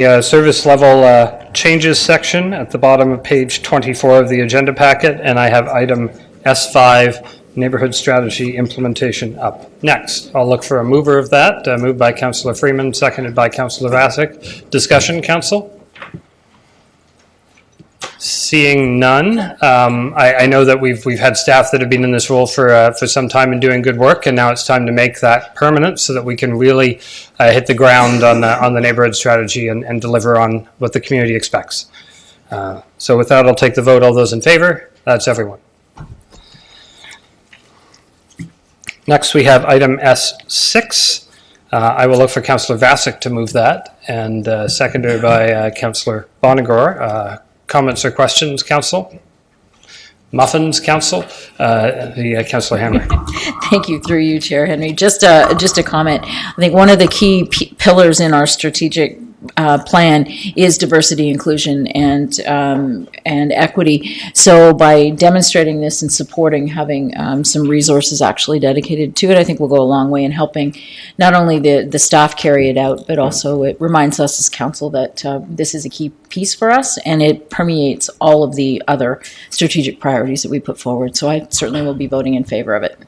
Service level changes section at the bottom of page 24 of the agenda packet, and I have item S5, neighborhood strategy implementation, up next. I'll look for a mover of that. Moved by Councillor Freeman, seconded by Councillor Vasic. Discussion, Council? Seeing none, I know that we've had staff that have been in this role for some time and doing good work, and now it's time to make that permanent so that we can really hit the ground on the neighborhood strategy and deliver on what the community expects. So with that, I'll take the vote. All those in favor? That's everyone. Next, we have item S6. I will look for Councillor Vasic to move that, and seconded by Councillor Bonagor. Comments or questions, Council? Muffins, Council? Councillor Hammer. Thank you, through you, Chair Henry. Just a comment. I think one of the key pillars in our strategic plan is diversity, inclusion, and equity. So by demonstrating this and supporting having some resources actually dedicated to it, I think will go a long way in helping not only the staff carry it out, but also it reminds us as council that this is a key piece for us, and it permeates all of the other strategic priorities that we put forward. So I certainly will be voting in favor of it.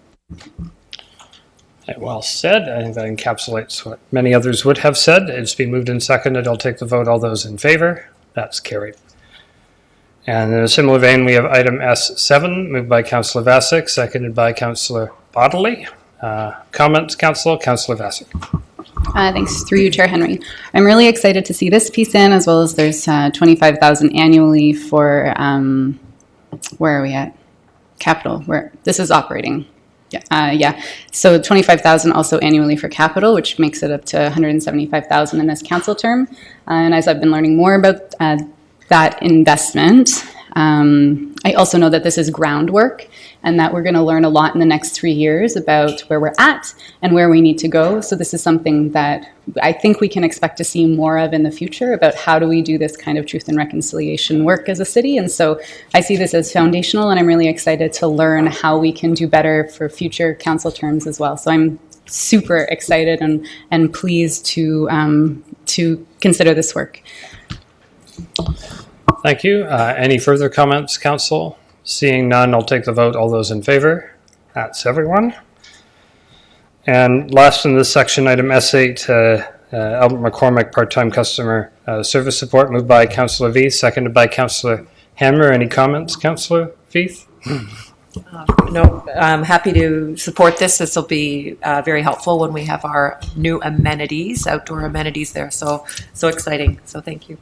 Well said. I think that encapsulates what many others would have said. It's been moved and seconded. I'll take the vote. All those in favor? That's carried. And in a similar vein, we have item S7, moved by Councillor Vasic, seconded by Councillor Bodley. Comments, Council? Councillor Vasic. Thanks. Through you, Chair Henry. I'm really excited to see this piece in, as well as there's $25,000 annually for, where are we at? Capital, where this is operating. Yeah. So $25,000 also annually for capital, which makes it up to $175,000 in this council term. And as I've been learning more about that investment, I also know that this is groundwork and that we're going to learn a lot in the next 3 years about where we're at and where we need to go. So this is something that I think we can expect to see more of in the future about how do we do this kind of truth and reconciliation work as a city. And so I see this as foundational, and I'm really excited to learn how we can do better for future council terms as well. So I'm super excited and pleased to consider this work. Thank you. Any further comments, Council? Seeing none, I'll take the vote. All those in favor? That's everyone. And last in this section, item S8, Albert McCormick, part-time customer service support, moved by Councillor Veith, seconded by Councillor Hammer. Any comments, Councillor Veith? No, I'm happy to support this. This will be very helpful when we have our new amenities, outdoor amenities there. So exciting. So thank you.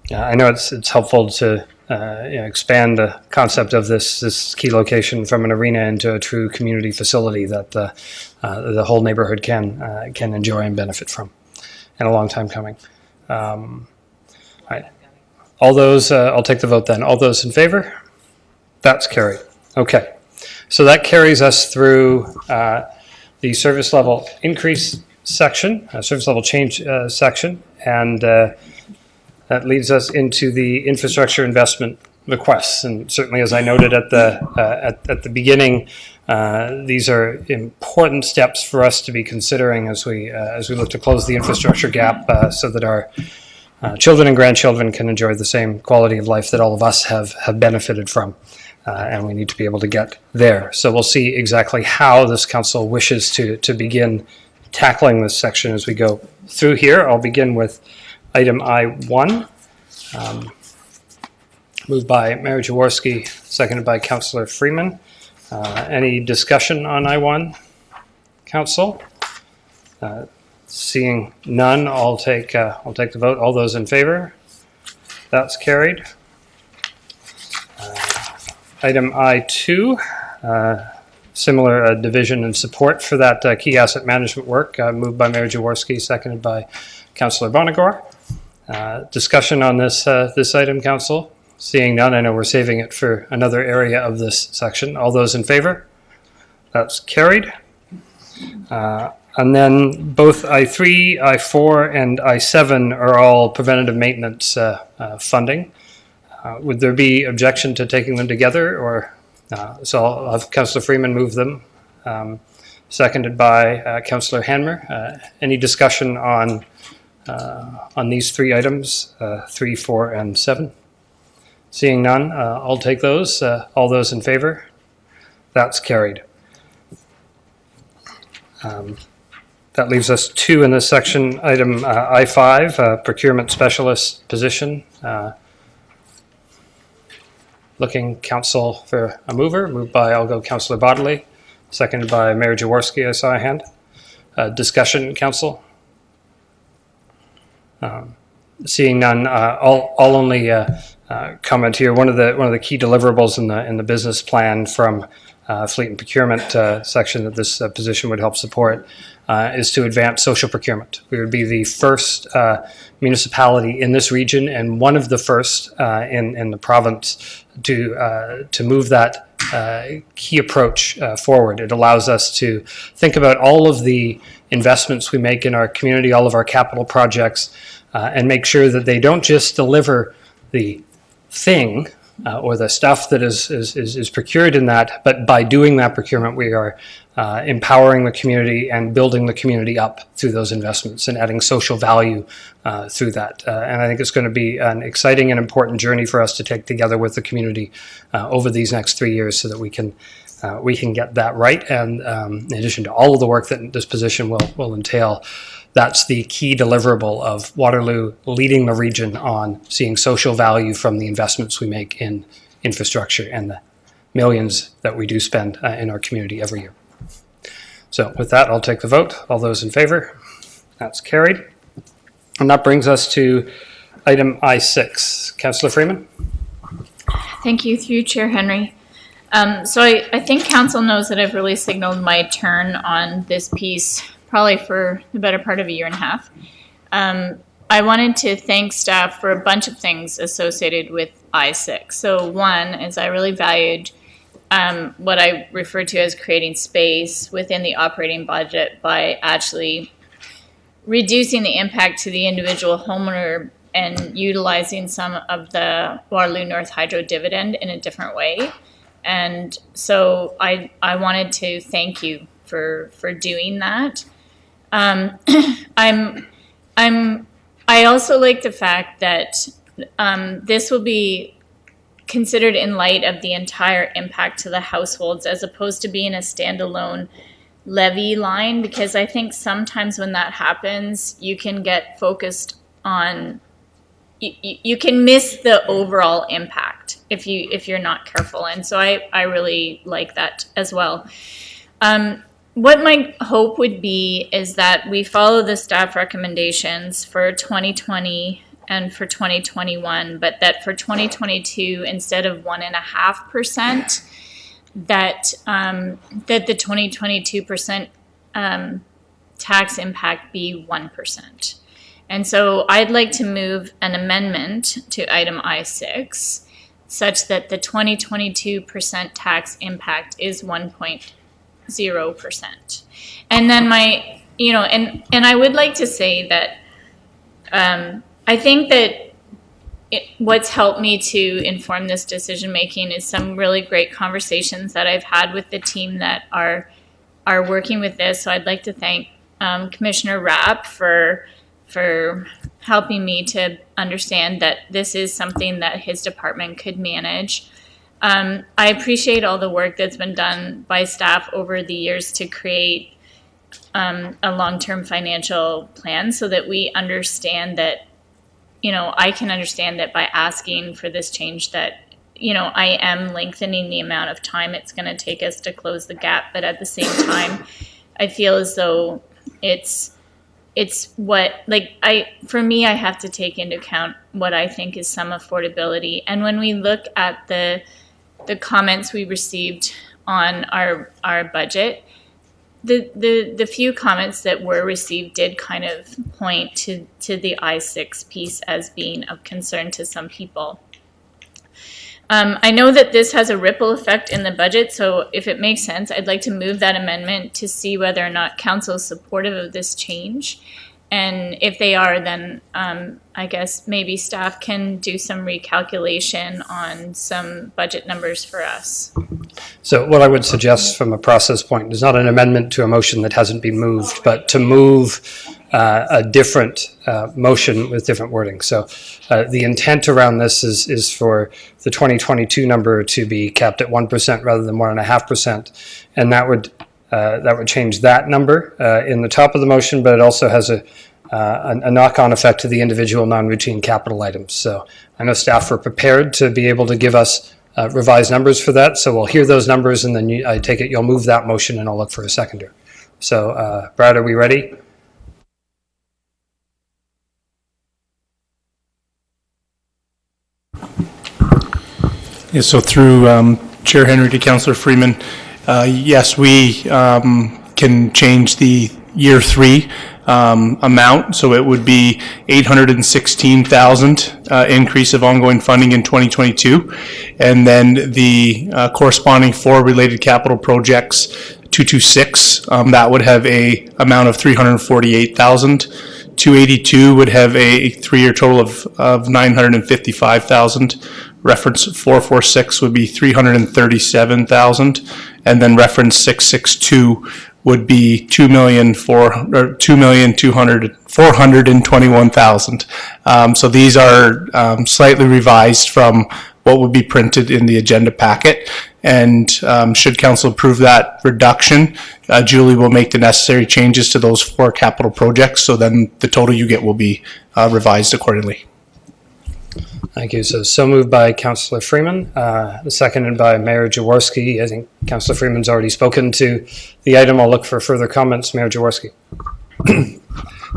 Yeah, I know it's helpful to expand the concept of this key location from an arena into a true community facility that the whole neighborhood can enjoy and benefit from, and a long time coming. All right. All those, I'll take the vote then. All those in favor? That's carried. Okay. So that carries us through the service level increase section, service level change section, and that leads us into the infrastructure investment requests. And certainly, as I noted at the beginning, these are important steps for us to be considering as we look to close the infrastructure gap, so that our children and grandchildren can enjoy the same quality of life that all of us have benefited from. And we need to be able to get there. So we'll see exactly how this council wishes to begin tackling this section as we go through here. I'll begin with item I1, moved by Mayor Jaworski, seconded by Councillor Freeman. Any discussion on I1, Council? Seeing none, I'll take the vote. All those in favor? That's carried. Item I2, similar division and support for that key asset management work, moved by Mayor Jaworski, seconded by Councillor Bonagor. Discussion on this item, Council? Seeing none, I know we're saving it for another area of this section. All those in favor? That's carried. And then both I3, I4, and I7 are all preventative maintenance funding. Would there be objection to taking them together, or so I'll have Councillor Freeman move them, seconded by Councillor Hanmer. Any discussion on on these three items, 3, 4, and 7? Seeing none, I'll take those. All those in favor? That's carried. That leaves us 2 in this section. Item I5, procurement specialist position. Looking council for a mover. Moved by, I'll go Councillor Bodley. Seconded by Mayor Jaworski. I saw a hand. Discussion, council. Seeing none, I'll only comment here. One of the key deliverables in the business plan from fleet and procurement section that this position would help support is to advance social procurement. We would be the first municipality in this region and one of the first in the province to move that key approach forward. It allows us to think about all of the investments we make in our community, all of our capital projects, and make sure that they don't just deliver the thing or the stuff that is procured in that, but by doing that procurement, we are empowering the community and building the community up through those investments and adding social value through that. And I think it's going to be an exciting and important journey for us to take together with the community over these next 3 years so that we can get that right. And in addition to all of the work that this position will entail, that's the key deliverable of Waterloo leading the region on seeing social value from the investments we make in infrastructure and the millions that we do spend in our community every year. So with that, I'll take the vote. All those in favor? That's carried. And that brings us to item I6. Councillor Freeman? Thank you, through Chair Henry. So I think council knows that I've really signaled my turn on this piece probably for the better part of a year and a half. I wanted to thank staff for a bunch of things associated with I6. So one is I really valued what I refer to as creating space within the operating budget by actually reducing the impact to the individual homeowner and utilizing some of the Waterloo North Hydro dividend in a different way. And so I wanted to thank you for doing that. I also like the fact that this will be considered in light of the entire impact to the households as opposed to being a standalone levy line, because I think sometimes when that happens, you can get focused on, you can miss the overall impact if you're not careful. And so I really like that as well. What my hope would be is that we follow the staff recommendations for 2020 and for 2021, but that for 2022, instead of 1.5%, that the 2022% tax impact be 1%. And so I'd like to move an amendment to item I6 such that the 2022% tax impact is 1.0%. And then and I would like to say that I think that what's helped me to inform this decision making is some really great conversations that I've had with the team that are working with this. So I'd like to thank Commissioner Rapp for helping me to understand that this is something that his department could manage. I appreciate all the work that's been done by staff over the years to create a long-term financial plan so that we understand that, I can understand that by asking for this change that, I am lengthening the amount of time it's going to take us to close the gap. But at the same time, I feel as though it's for me, I have to take into account what I think is some affordability. And when we look at the comments we received on our budget, the few comments that were received did kind of point to the I6 piece as being of concern to some people. I know that this has a ripple effect in the budget, so if it makes sense, I'd like to move that amendment to see whether or not council is supportive of this change. And if they are, then I guess maybe staff can do some recalculation on some budget numbers for us. So what I would suggest from a process point is not an amendment to a motion that hasn't been moved, but to move a different motion with different wording. So the intent around this is for the 2022 number to be capped at 1% rather than 1.5%, and that would change that number in the top of the motion, but it also has a knock-on effect to the individual non-routine capital items. So I know staff were prepared to be able to give us revised numbers for that. So we'll hear those numbers, and then I take it you'll move that motion, and I'll look for a seconder. So Brad, are we ready? Yeah, so through Chair Henry to Councillor Freeman, yes, we can change the year 3 amount, so it would be 816,000 increase of ongoing funding in 2022, and then the corresponding 4 related capital projects, 226, that would have a amount of 348,000. 282 would have a 3-year total of 955,000. Reference 446 would be 337,000, and then reference 662 would be 2,421,000. So these are slightly revised from what would be printed in the agenda packet. And should council approve that reduction, Julie will make the necessary changes to those 4 capital projects. So then the total you get will be revised accordingly. Thank you. So moved by Councillor Freeman, seconded by Mayor Jaworski. I think Councillor Freeman's already spoken to the item. I'll look for further comments. Mayor Jaworski.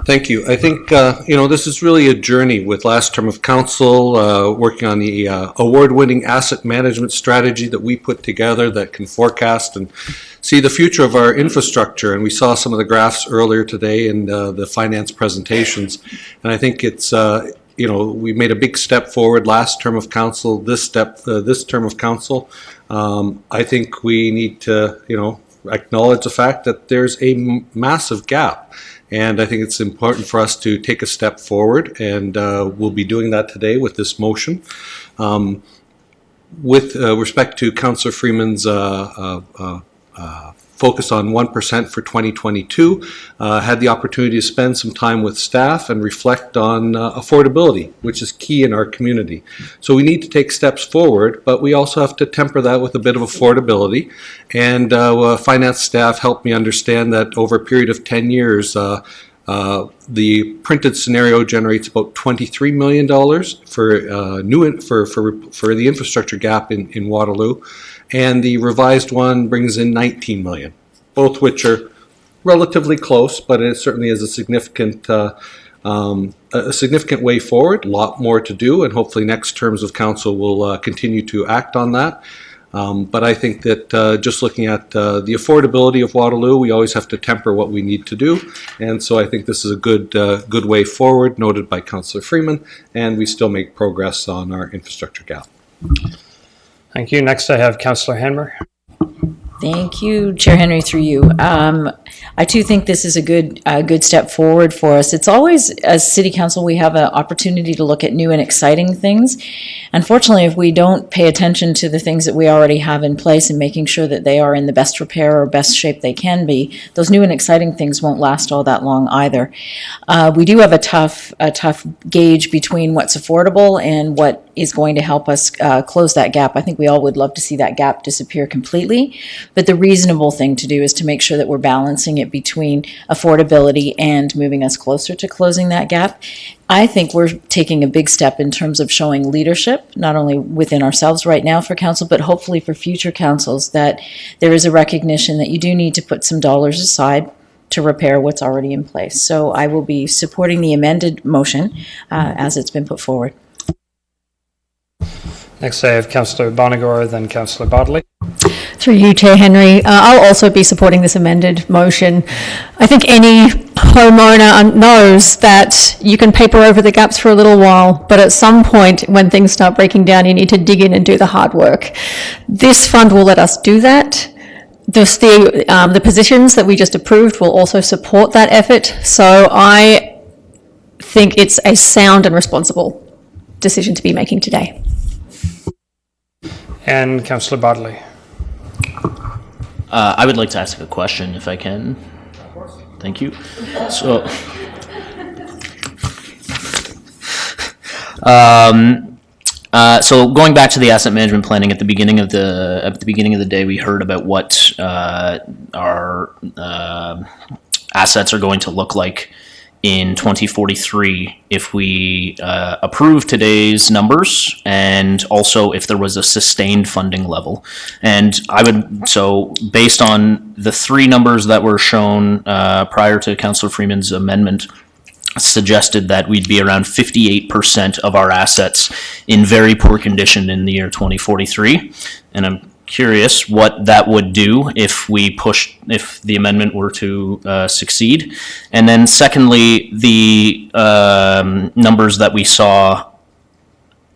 Thank you. I think, this is really a journey with last term of council, working on the award-winning asset management strategy that we put together that can forecast and see the future of our infrastructure. And we saw some of the graphs earlier today in the finance presentations. And I think it's, we made a big step forward last term of council, this term of council. I think we need to, acknowledge the fact that there's a massive gap. And I think it's important for us to take a step forward, and we'll be doing that today with this motion. With respect to Councillor Freeman's focus on 1% for 2022, had the opportunity to spend some time with staff and reflect on affordability, which is key in our community. So we need to take steps forward, but we also have to temper that with a bit of affordability. And finance staff helped me understand that over a period of 10 years, the printed scenario generates about $23 million for the infrastructure gap in Waterloo, and the revised one brings in $19 million, both which are relatively close, but it certainly is a significant way forward. A lot more to do, and hopefully next terms of council will continue to act on that. But I think that just looking at the affordability of Waterloo, we always have to temper what we need to do. And so I think this is a good way forward, noted by Councillor Freeman, and we still make progress on our infrastructure gap. Thank you. Next, I have Councillor Hanmer. Thank you, Chair Henry, through you. I too think this is a good step forward for us. It's always, as City Council, we have an opportunity to look at new and exciting things. Unfortunately, if we don't pay attention to the things that we already have in place and making sure that they are in the best repair or best shape they can be, those new and exciting things won't last all that long either. We do have a tough gauge between what's affordable and what is going to help us close that gap. I think we all would love to see that gap disappear completely, but the reasonable thing to do is to make sure that we're balancing it between affordability and moving us closer to closing that gap. I think we're taking a big step in terms of showing leadership, not only within ourselves right now for council, but hopefully for future councils, that there is a recognition that you do need to put some dollars aside to repair what's already in place. So I will be supporting the amended motion as it's been put forward. Next, I have Councillor Bonagor, then Councillor Bodley. Through you, Chair Henry, I'll also be supporting this amended motion. I think any homeowner knows that you can paper over the gaps for a little while, but at some point when things start breaking down, you need to dig in and do the hard work. This fund will let us do that. The positions that we just approved will also support that effort. So I think it's a sound and responsible decision to be making today. And Councillor Bodley. I would like to ask a question if I can. Of course. Thank you. So So going back to the asset management planning at the beginning of the day, we heard about what our assets are going to look like in 2043 if we approve today's numbers, and also if there was a sustained funding level. And so based on the three numbers that were shown prior to Councillor Freeman's amendment, suggested that we'd be around 58% of our assets in very poor condition in the year 2043. And I'm curious what that would do if the amendment were to succeed. And then secondly, the numbers that we saw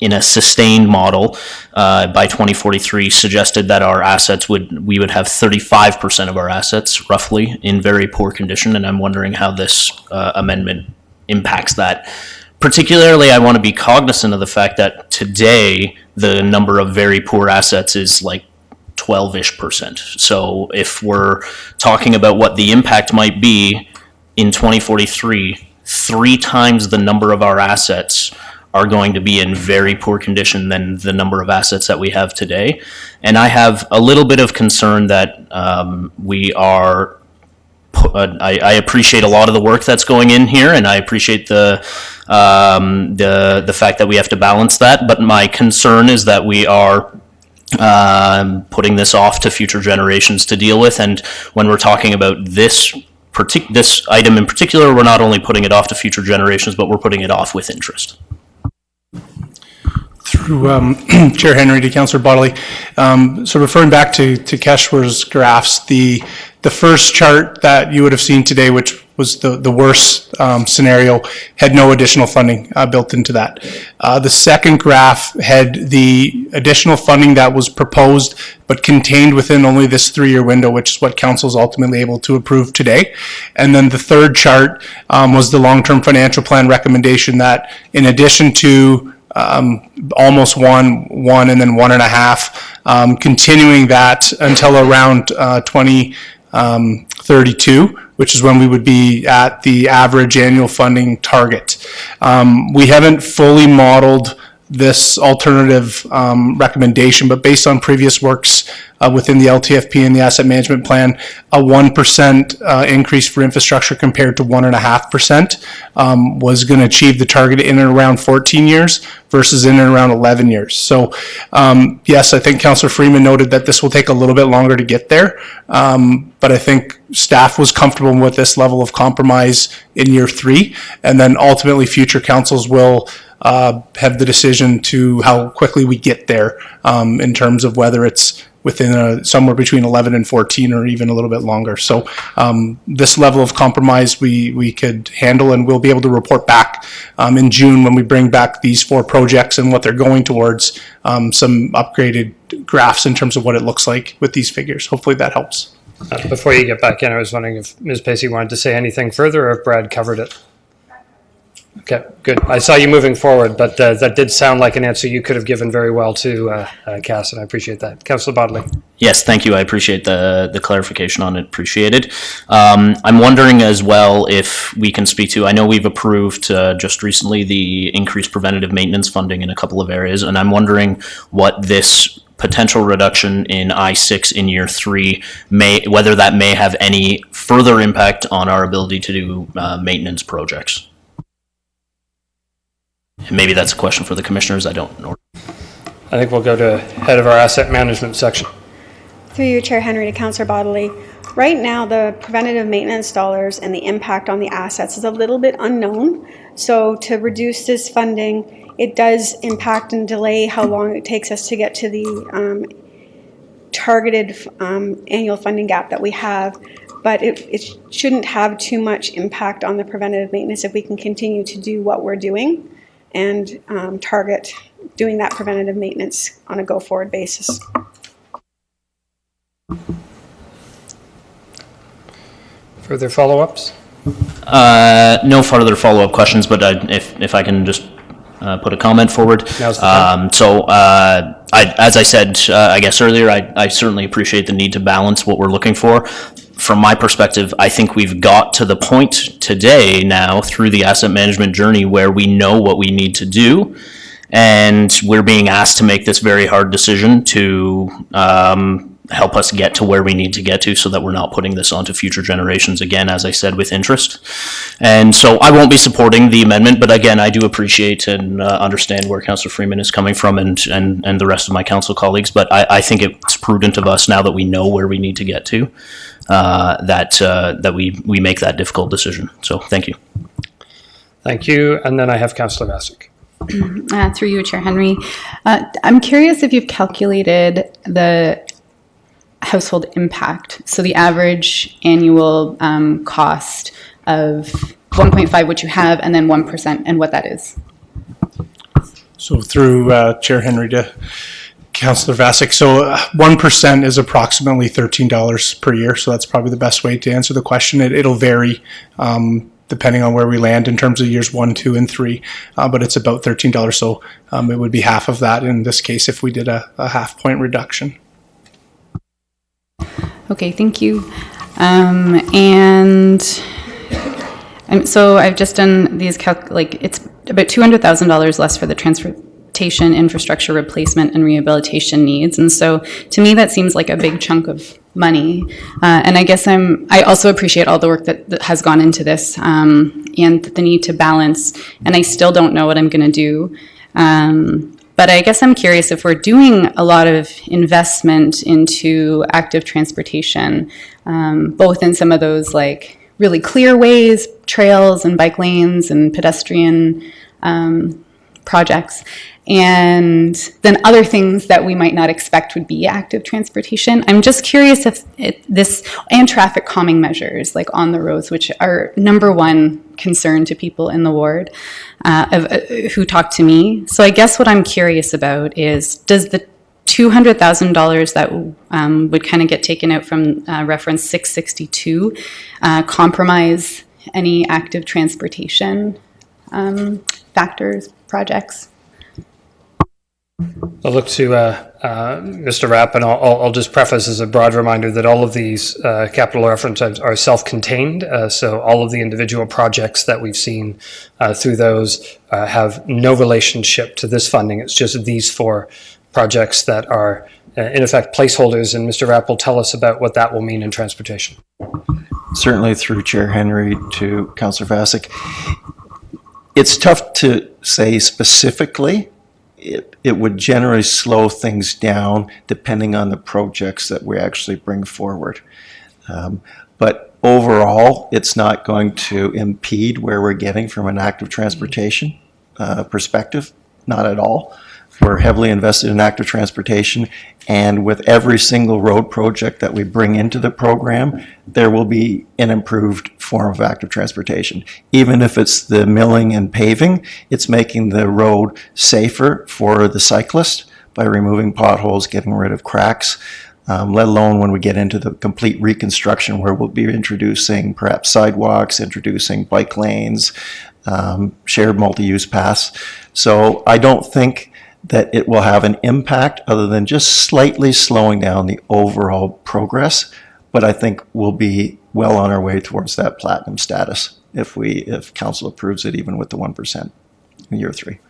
in a sustained model by 2043 suggested that our assets we would have 35% of our assets roughly in very poor condition. And I'm wondering how this amendment impacts that. Particularly, I want to be cognizant of the fact that today the number of very poor assets is like 12-ish%. So if we're talking about what the impact might be in 2043, 3 times the number of our assets are going to be in very poor condition than the number of assets that we have today. And I have a little bit of concern that I appreciate a lot of the work that's going in here, and I appreciate the fact that we have to balance that. But my concern is that we are putting this off to future generations to deal with. And when we're talking about this item in particular, we're not only putting it off to future generations, but we're putting it off with interest. Through Chair Henry to Councillor Bodley. So referring back to Keshwar's graphs, the first chart that you would have seen today, which was the worst scenario, had no additional funding built into that. The second graph had the additional funding that was proposed but contained within only this 3-year window, which is what Council is ultimately able to approve today. And then the third chart was the long-term financial plan recommendation that, in addition to almost one, and then 1.5, continuing that until around 2032, which is when we would be at the average annual funding target. We haven't fully modeled this alternative recommendation, but based on previous works within the LTFP and the asset management plan, a 1% increase for infrastructure compared to 1.5% was going to achieve the target in and around 14 years versus in and around 11 years. So yes, I think Councillor Freeman noted that this will take a little bit longer to get there, but I think staff was comfortable with this level of compromise in year 3, and then ultimately future councils will have the decision to how quickly we get there in terms of whether it's within somewhere between 11 and 14 or even a little bit longer. So this level of compromise we could handle, and we'll be able to report back in June when we bring back these 4 projects and what they're going towards, some upgraded graphs in terms of what it looks like with these figures. Hopefully that helps. Before you get back in, I was wondering if Ms. Pacey wanted to say anything further or if Brad covered it. Okay, good. I saw you moving forward, but that did sound like an answer you could have given very well to Cass, and I appreciate that. Councillor Bodley. Yes, thank you. I appreciate the clarification on it. Appreciated. I'm wondering as well if we can speak to, I know we've approved just recently the increased preventative maintenance funding in a couple of areas, and I'm wondering what this potential reduction in I-6 in year 3 whether that may have any further impact on our ability to do maintenance projects. And maybe that's a question for the commissioners. I don't know. I think we'll go to head of our asset management section. Through you, Chair Henry, to Councillor Bodley. Right now, the preventative maintenance dollars and the impact on the assets is a little bit unknown. So to reduce this funding, it does impact and delay how long it takes us to get to the targeted annual funding gap that we have. But it shouldn't have too much impact on the preventative maintenance if we can continue to do what we're doing and target doing that preventative maintenance on a go-forward basis. Further follow-ups? No further follow-up questions, but if I can just put a comment forward. Now's the time. As I said, I guess earlier, I certainly appreciate the need to balance what we're looking for. from my perspective, I think we've got to the point today now through the asset management journey where we know what we need to do, and we're being asked to make this very hard decision to help us get to where we need to get to so that we're not putting this onto future generations again, as I said, with interest. And so I won't be supporting the amendment, but again, I do appreciate and understand where Councillor Freeman is coming from and the rest of my council colleagues. But I think it's prudent of us, now that we know where we need to get to, that we make that difficult decision. So thank you. Thank you. And then I have Councillor Vassic. Through you, Chair Henry. I'm curious if you've calculated the household impact. So the average annual cost of 1.5, which you have, and then 1%, and what that is. So through Chair Henry to Councillor Vassic, so 1% is approximately $13 per year. So that's probably the best way to answer the question. It'll vary depending on where we land in terms of years 1, 2, and 3, but it's about $13. So it would be half of that in this case if we did a half-point reduction. Okay, thank you. So I've just done these it's about $200,000 less for the transportation infrastructure replacement and rehabilitation needs. And so to me, that seems like a big chunk of money. And I guess I also appreciate all the work that has gone into this, and the need to balance. And I still don't know what I'm going to do. But I guess I'm curious if we're doing a lot of investment into active transportation, both in some of those like really clear ways, trails and bike lanes and pedestrian projects, and then other things that we might not expect would be active transportation. I'm just curious if and traffic calming measures like on the roads, which are number one concern to people in the ward who talk to me. So I guess what I'm curious about is, does the $200,000 that would kind of get taken out from reference 662 compromise any active transportation factors, projects? I'll look to Mr. Rapp, and I'll just preface as a broad reminder that all of these capital references are self-contained, so all of the individual projects that we've seen through those have no relationship to this funding. It's just these 4 projects that are, in effect, placeholders, and Mr. Rapp will tell us about what that will mean in transportation. Certainly, through Chair Henry to Councillor Vassic. It's tough to say specifically. It would generally slow things down depending on the projects that we actually bring forward. But overall, it's not going to impede where we're getting from an active transportation perspective, not at all. We're heavily invested in active transportation, and with every single road project that we bring into the program, there will be an improved form of active transportation. Even if it's the milling and paving, it's making the road safer for the cyclist by removing potholes, getting rid of cracks, let alone when we get into the complete reconstruction where we'll be introducing perhaps sidewalks, introducing bike lanes, shared multi-use paths. So I don't think that it will have an impact other than just slightly slowing down the overall progress, but I think we'll be well on our way towards that platinum status if council approves it, even with the 1% in year 3.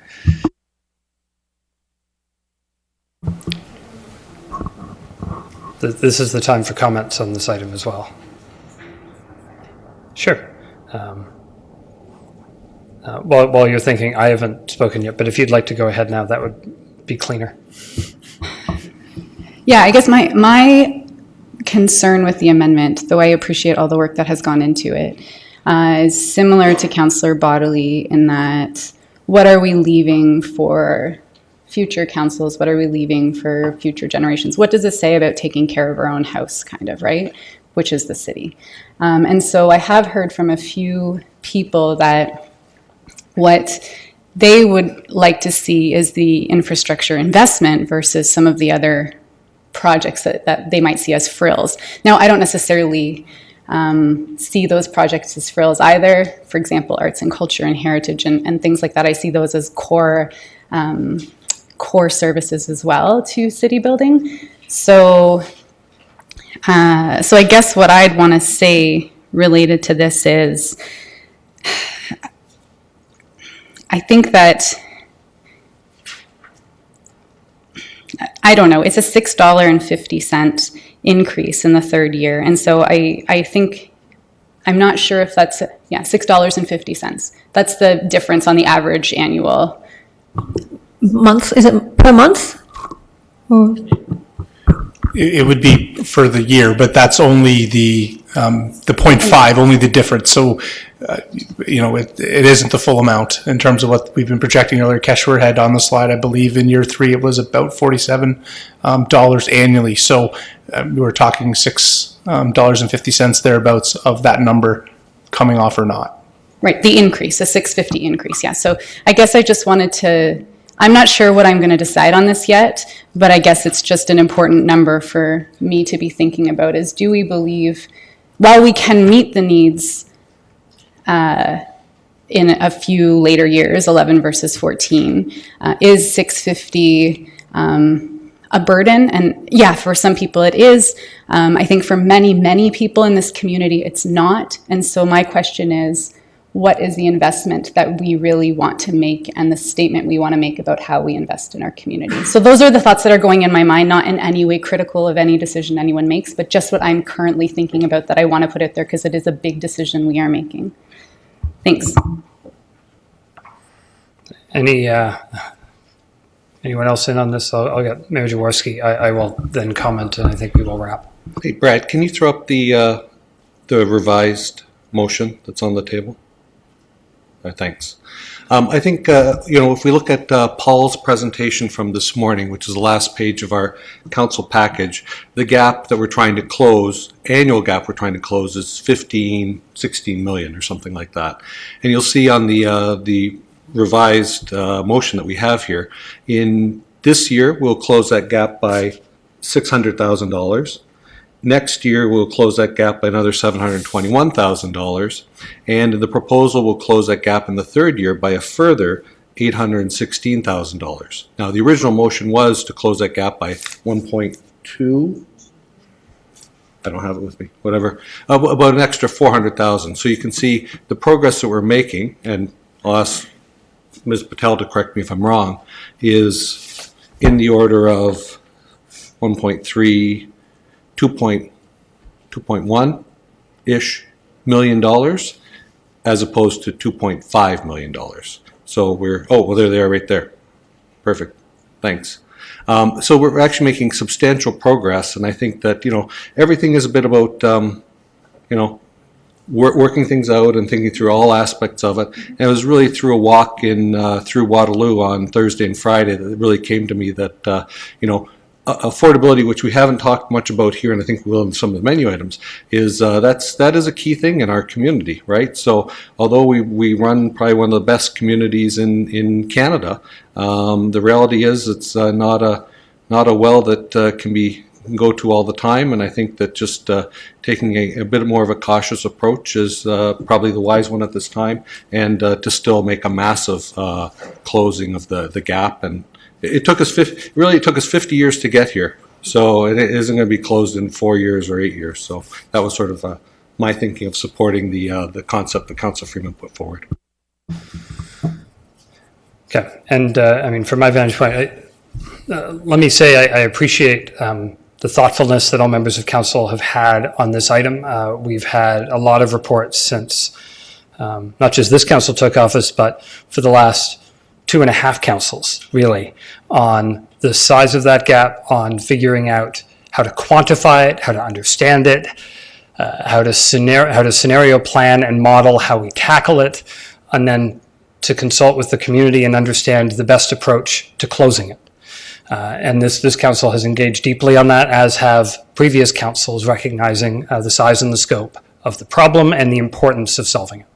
This is the time for comments on this item as well. Sure. While you're thinking, I haven't spoken yet, but if you'd like to go ahead now, that would be cleaner. Yeah, I guess my concern with the amendment, though I appreciate all the work that has gone into it, is similar to Councillor Bodley in that, what are we leaving for future councils? What are we leaving for future generations? What does it say about taking care of our own house, kind of, right? Which is the city. And so I have heard from a few people that what they would like to see is the infrastructure investment versus some of the other projects that they might see as frills. Now, I don't necessarily see those projects as frills either. For example, arts and culture and heritage and things like that. I see those as core services as well to city building. So So I guess what I'd want to say related to this is, I think that, I don't know, it's a $6.50 increase in the third year. And so I think, I'm not sure if that's, $6.50. That's the difference on the average annual. Month, is it per month? Or- It would be for the year, but that's only the 0.5, only the difference. So, it isn't the full amount in terms of what we've been projecting earlier. Keshwar had on the slide, I believe in year 3, it was about $47 annually. So we were talking $6.50 thereabouts of that number coming off or not. Right, the increase, a $6.50 increase, yeah. So I guess I just wanted to, I'm not sure what I'm going to decide on this yet, but I guess it's just an important number for me to be thinking about is, do we believe, while we can meet the needs in a few later years, 11 versus 14, is $6.50 a burden? And yeah, for some people it is. I think for many, many people in this community, it's not. And so my question is, what is the investment that we really want to make and the statement we want to make about how we invest in our community? So those are the thoughts that are going in my mind, not in any way critical of any decision anyone makes, but just what I'm currently thinking about that I want to put out there because it is a big decision we are making. Thanks. Anyone else in on this? I'll get Mayor Jaworski. I will then comment, and I think we will wrap. Hey, Brad, can you throw up the revised motion that's on the table? Thanks. I think, if we look at Paul's presentation from this morning, which is the last page of our council package, the gap that we're trying to close, annual gap we're trying to close is 16 million or something like that. And you'll see on the revised motion that we have here, in this year, we'll close that gap by $600,000. Next year, we'll close that gap by another $721,000. And the proposal will close that gap in the third year by a further $816,000. Now, the original motion was to close that gap by 1.2. I don't have it with me, whatever, about an extra 400,000. So you can see the progress that we're making, and I'll ask Ms. Patel to correct me if I'm wrong, is in the order of 1.3, 2.1-ish million dollars, as opposed to $2.5 million. So there they are right there. Perfect. Thanks. So we're actually making substantial progress, and I think that, everything is a bit about, working things out and thinking through all aspects of it. And it was really through a walk through Waterloo on Thursday and Friday that it really came to me that, affordability, which we haven't talked much about here, and I think we will in some of the menu items, is that is a key thing in our community, right? So although we run probably one of the best communities in Canada, the reality is it's not a well that can go to all the time, and I think that just taking a bit more of a cautious approach is probably the wise one at this time, and to still make a massive closing of the gap. And it took us 50 years to get here, so it isn't going to be closed in 4 years or 8 years. So that was sort of my thinking of supporting the concept that Councillor Freeman put forward. Okay, and from my vantage point, let me say I appreciate the thoughtfulness that all members of council have had on this item. We've had a lot of reports since not just this council took office, but for the last 2.5 councils, really, on the size of that gap, on figuring out how to quantify it, how to understand it, how to scenario plan and model how we tackle it, and then to consult with the community and understand the best approach to closing it. And this council has engaged deeply on that, as have previous councils, recognizing the size and the scope of the problem and the importance of solving it.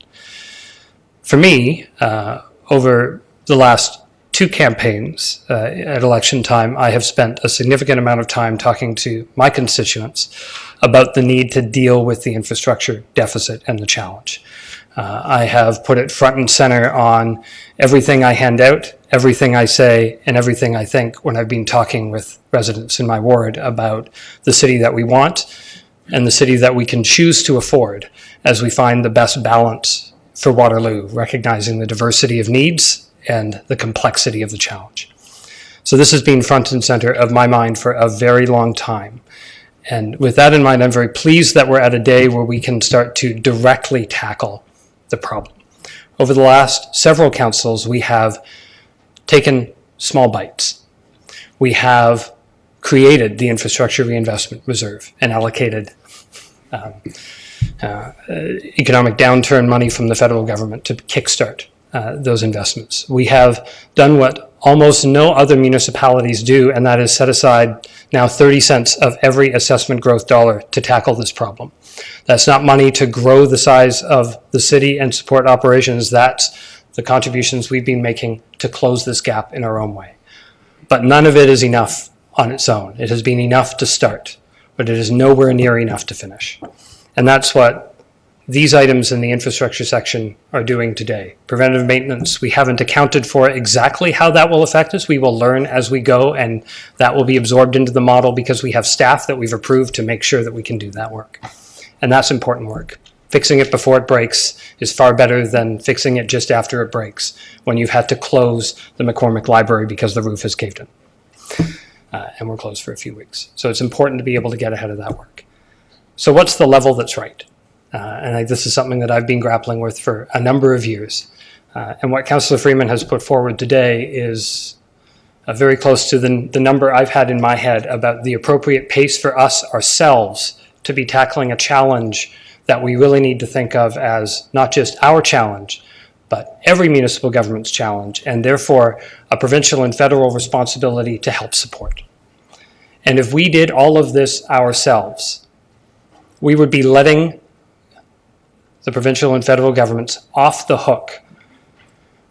For me, over the last 2 campaigns at election time, I have spent a significant amount of time talking to my constituents about the need to deal with the infrastructure deficit and the challenge. I have put it front and center on everything I hand out, everything I say, and everything I think when I've been talking with residents in my ward about the city that we want, and the city that we can choose to afford as we find the best balance for Waterloo, recognizing the diversity of needs and the complexity of the challenge. So this has been front and center of my mind for a very long time. And with that in mind, I'm very pleased that we're at a day where we can start to directly tackle the problem. Over the last several councils, we have taken small bites. We have created the Infrastructure Reinvestment Reserve and allocated economic downturn money from the federal government to kickstart those investments. We have done what almost no other municipalities do, and that is set aside now 30 cents of every assessment growth dollar to tackle this problem. That's not money to grow the size of the city and support operations. That's the contributions we've been making to close this gap in our own way. But none of it is enough on its own. It has been enough to start, but it is nowhere near enough to finish. And that's what these items in the infrastructure section are doing today. Preventative maintenance, we haven't accounted for exactly how that will affect us. We will learn as we go, and that will be absorbed into the model because we have staff that we've approved to make sure that we can do that work. And that's important work. Fixing it before it breaks is far better than fixing it just after it breaks, when you've had to close the McCormick Library because the roof has caved in. And we're closed for a few weeks. So it's important to be able to get ahead of that work. So what's the level that's right? And this is something that I've been grappling with for a number of years. And what Councillor Freeman has put forward today is very close to the number I've had in my head about the appropriate pace for us ourselves to be tackling a challenge that we really need to think of as not just our challenge, but every municipal government's challenge, and therefore a provincial and federal responsibility to help support. And if we did all of this ourselves, we would be letting the provincial and federal governments off the hook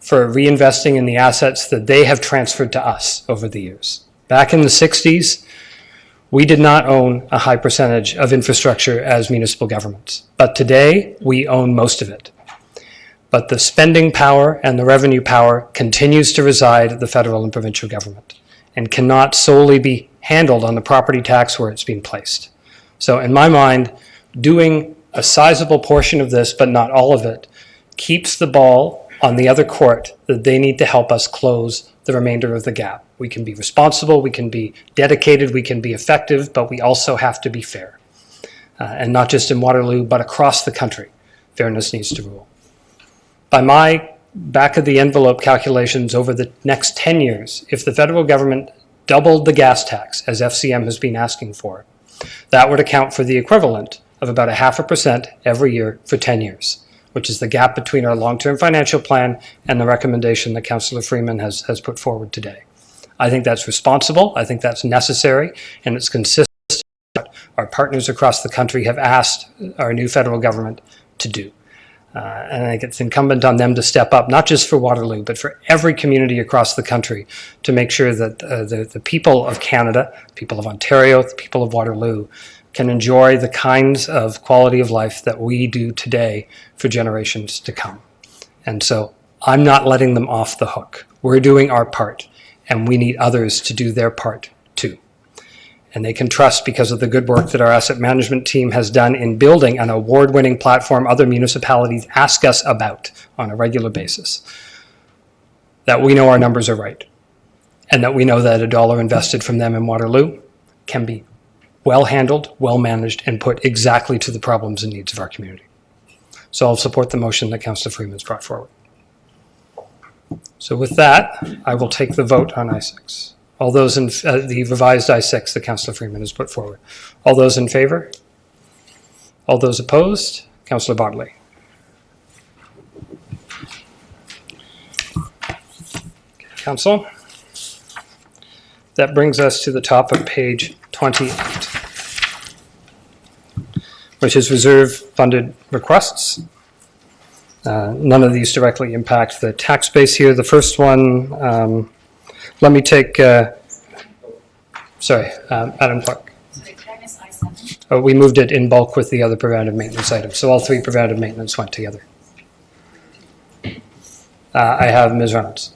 for reinvesting in the assets that they have transferred to us over the years. Back in the 60s, we did not own a high percentage of infrastructure as municipal governments, but today we own most of it. But the spending power and the revenue power continues to reside at the federal and provincial government and cannot solely be handled on the property tax where it's being placed. So in my mind, doing a sizable portion of this, but not all of it, keeps the ball on the other court that they need to help us close the remainder of the gap. We can be responsible, we can be dedicated, we can be effective, but we also have to be fair. And not just in Waterloo, but across the country. Fairness needs to rule. By my back of the envelope calculations over the next 10 years, if the federal government doubled the gas tax, as FCM has been asking for, that would account for the equivalent of about 0.5% every year for 10 years, which is the gap between our long-term financial plan and the recommendation that Councillor Freeman has put forward today. I think that's responsible, I think that's necessary, and it's consistent with what our partners across the country have asked our new federal government to do. And I think it's incumbent on them to step up, not just for Waterloo, but for every community across the country, to make sure that the people of Canada, the people of Ontario, the people of Waterloo can enjoy the kinds of quality of life that we do today for generations to come. And so I'm not letting them off the hook. We're doing our part, and we need others to do their part too. And they can trust, because of the good work that our asset management team has done in building an award-winning platform other municipalities ask us about on a regular basis, that we know our numbers are right, and that we know that a dollar invested from them in Waterloo can be well handled, well managed, and put exactly to the problems and needs of our community. So I'll support the motion that Councillor Freeman's brought forward. So with that, I will take the vote on I-6. All those in the revised I-6 that Councillor Freeman has put forward. All those in favor? All those opposed? Councillor Bartley. Council? That brings us to the top of page 28, which is reserve funded requests. None of these directly impact the tax base here. The first one, let me take, Adam Clark. Oh, we moved it in bulk with the other preventative maintenance items. So all three preventative maintenance went together. I have Ms. Reynolds.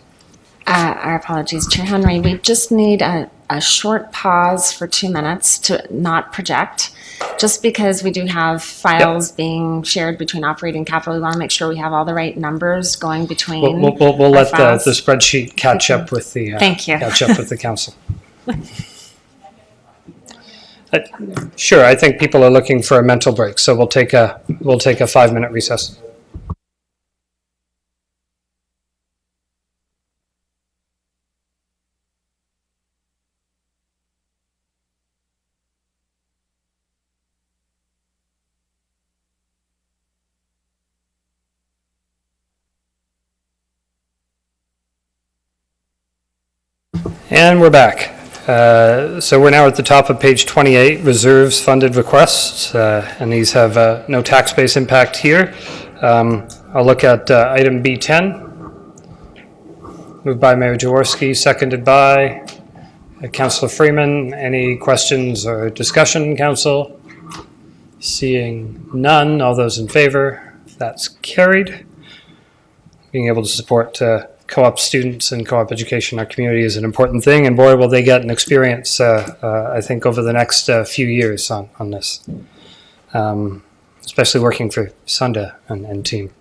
Our apologies, Chair Henry. We just need a short pause for 2 minutes to not project, just because we do have files being shared between operating capital. We want to make sure we have all the right numbers going between. We'll our let files. the spreadsheet catch up with the Thank you. catch up with the council. Sure, I think people are looking for a mental break, so we'll take a 5-minute recess. And we're back. So we're now at the top of page 28, reserves funded requests, and these have no tax base impact here. I'll look at item B10. Moved by Mayor Jaworski, seconded by Councillor Freeman. Any questions or discussion, Council? Seeing none, all those in favor, that's carried. Being able to support co-op students and co-op education in our community is an important thing, and boy, will they get an experience, I think, over the next few years on this, especially working for Sunda and team.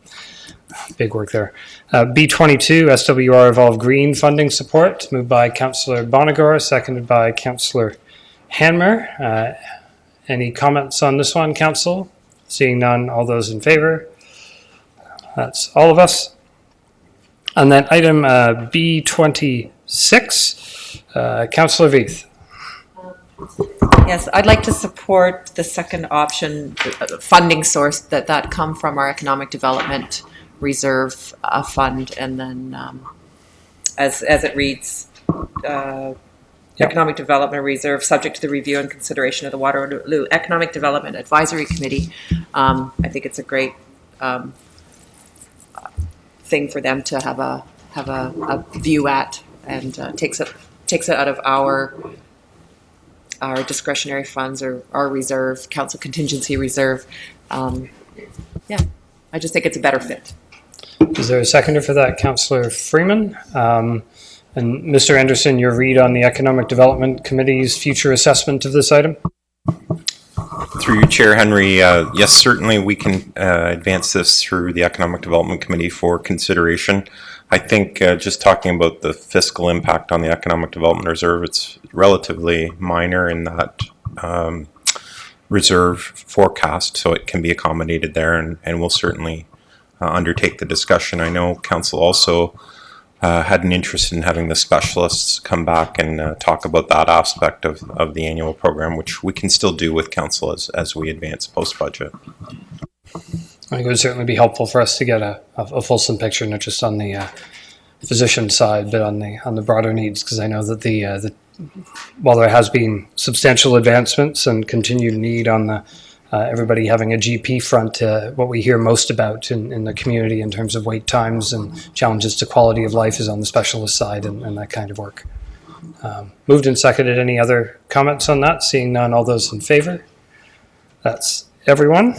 Big work there. B22, SWR Evolve Green funding support, moved by Councillor Bonagor, seconded by Councillor Hanmer. Any comments on this one, Council? Seeing none, all those in favor? That's all of us. And then item B26, Councillor Veith. Yes, I'd like to support the second option, funding source that come from our Economic Development Reserve Fund, and then as it reads, Economic Development Reserve, subject to the review and consideration of the Waterloo Economic Development Advisory Committee. I think it's a great thing for them to have a view at, and takes it out of our discretionary funds or our reserve, council contingency reserve. I just think it's a better fit. Is there a seconder for that, Councillor Freeman? And Mr. Anderson, your read on the Economic Development Committee's future assessment of this item? Through you, Chair Henry, yes, certainly we can advance this through the Economic Development Committee for consideration. I think just talking about the fiscal impact on the Economic Development Reserve, it's relatively minor in that reserve forecast, so it can be accommodated there, and we'll certainly undertake the discussion. I know Council also had an interest in having the specialists come back and talk about that aspect of the annual program, which we can still do with Council as we advance post-budget. I think it would certainly be helpful for us to get a fulsome picture, not just on the physician side, but on the broader needs, because I know that while there has been substantial advancements and continued need on the everybody having a GP front, what we hear most about in the community in terms of wait times and challenges to quality of life is on the specialist side and that kind of work. Moved and seconded. Any other comments on that? Seeing none, all those in favor? That's everyone.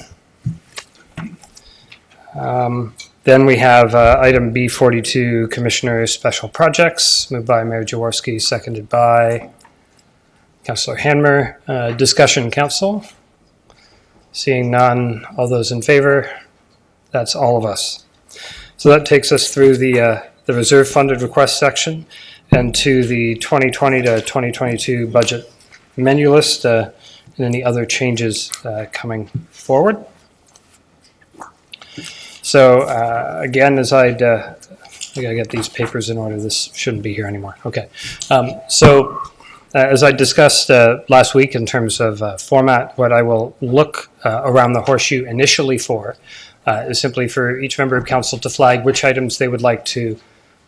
Then we have item B42, Commissioner Special Projects, moved by Mayor Jaworski, seconded by Councillor Hanmer. Discussion, Council? Seeing none, all those in favor? That's all of us. So that takes us through the reserve funded request section and to the 2020 to 2022 budget menu list and any other changes coming forward. So again, as I gotta get these papers in order. This shouldn't be here anymore. Okay. As I discussed last week in terms of format, what I will look around the horseshoe initially for is simply for each member of council to flag which items they would like to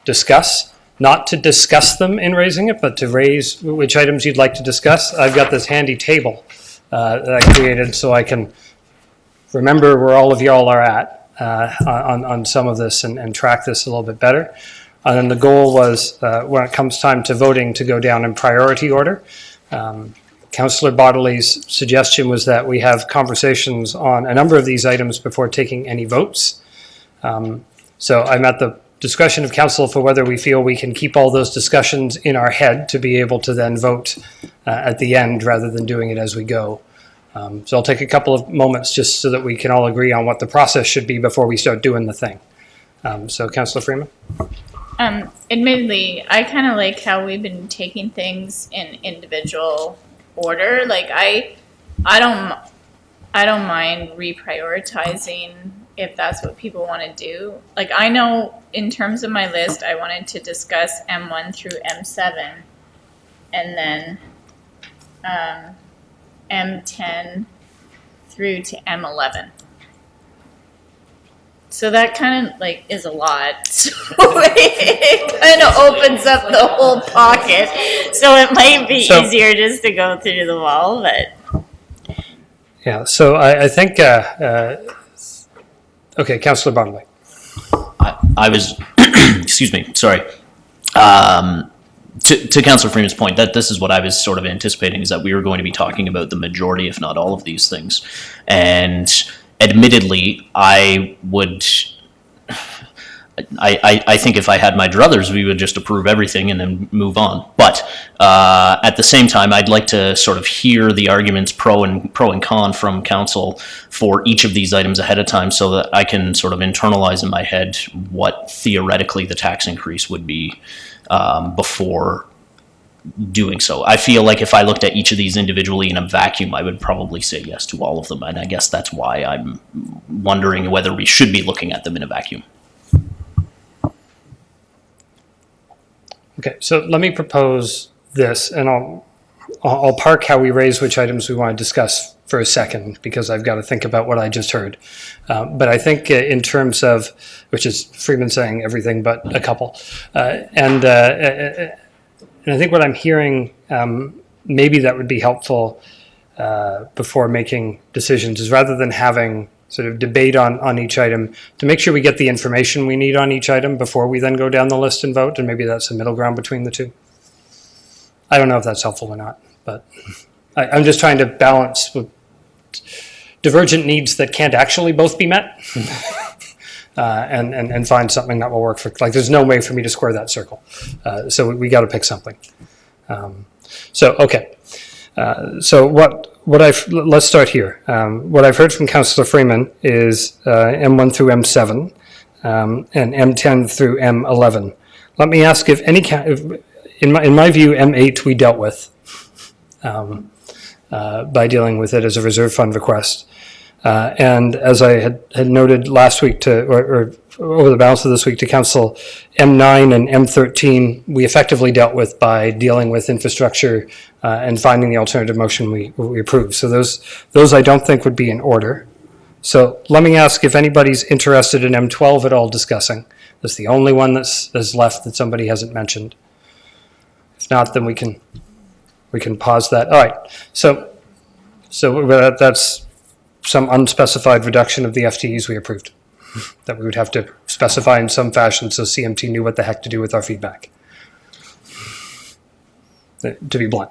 discuss, not to discuss them in raising it, but to raise which items you'd like to discuss. I've got this handy table that I created so I can remember where all of y'all are at on some of this and track this a little bit better. And then the goal was, when it comes time to voting, to go down in priority order. Councillor Bodley's suggestion was that we have conversations on a number of these items before taking any votes. So I'm at the discretion of council for whether we feel we can keep all those discussions in our head to be able to then vote at the end rather than doing it as we go. So I'll take a couple of moments just so that we can all agree on what the process should be before we start doing the thing. So Councillor Freeman? Admittedly, I kind of like how we've been taking things in individual order. Like I don't mind reprioritizing if that's what people want to do. Like I know in terms of my list, I wanted to discuss M1 through M7 and then M10 through to M11. So that kind of like is a lot. So it kind of opens up the whole pocket. So it might be easier just to go through the wall, but. Yeah, so I think, okay, Councillor Bartley. I was, excuse me, sorry. To Councillor Freeman's point, that this is what I was sort of anticipating, is that we were going to be talking about the majority, if not all of these things. And admittedly, I think if I had my druthers, we would just approve everything and then move on. But at the same time, I'd like to sort of hear the arguments pro and con from council for each of these items ahead of time, so that I can sort of internalize in my head what theoretically the tax increase would be before doing so. I feel like if I looked at each of these individually in a vacuum, I would probably say yes to all of them. And I guess that's why I'm wondering whether we should be looking at them in a vacuum. Okay, so let me propose this, and I'll park how we raise which items we want to discuss for a second, because I've got to think about what I just heard. But I think in terms of, which is Freeman saying everything but a couple, and I think what I'm hearing, maybe that would be helpful before making decisions, is rather than having sort of debate on each item, to make sure we get the information we need on each item before we then go down the list and vote, and maybe that's the middle ground between the two. I don't know if that's helpful or not, but I'm just trying to balance with divergent needs that can't actually both be met, and find something that will work for, like, there's no way for me to square that circle. So we got to pick something. Okay. So let's start here. What I've heard from Councillor Freeman is M1 through M7 and M10 through M11. Let me ask if any, in my view, M8 we dealt with by dealing with it as a reserve fund request. And as I had noted last week or over the balance of this week to council, M9 and M13 we effectively dealt with by dealing with infrastructure and finding the alternative motion we approved. So those I don't think would be in order. So let me ask if anybody's interested in M12 at all discussing. That's the only one that's left that somebody hasn't mentioned. If not, then we can pause that. All right. So that's some unspecified reduction of the FTEs we approved that we would have to specify in some fashion so CMT knew what the heck to do with our feedback, to be blunt.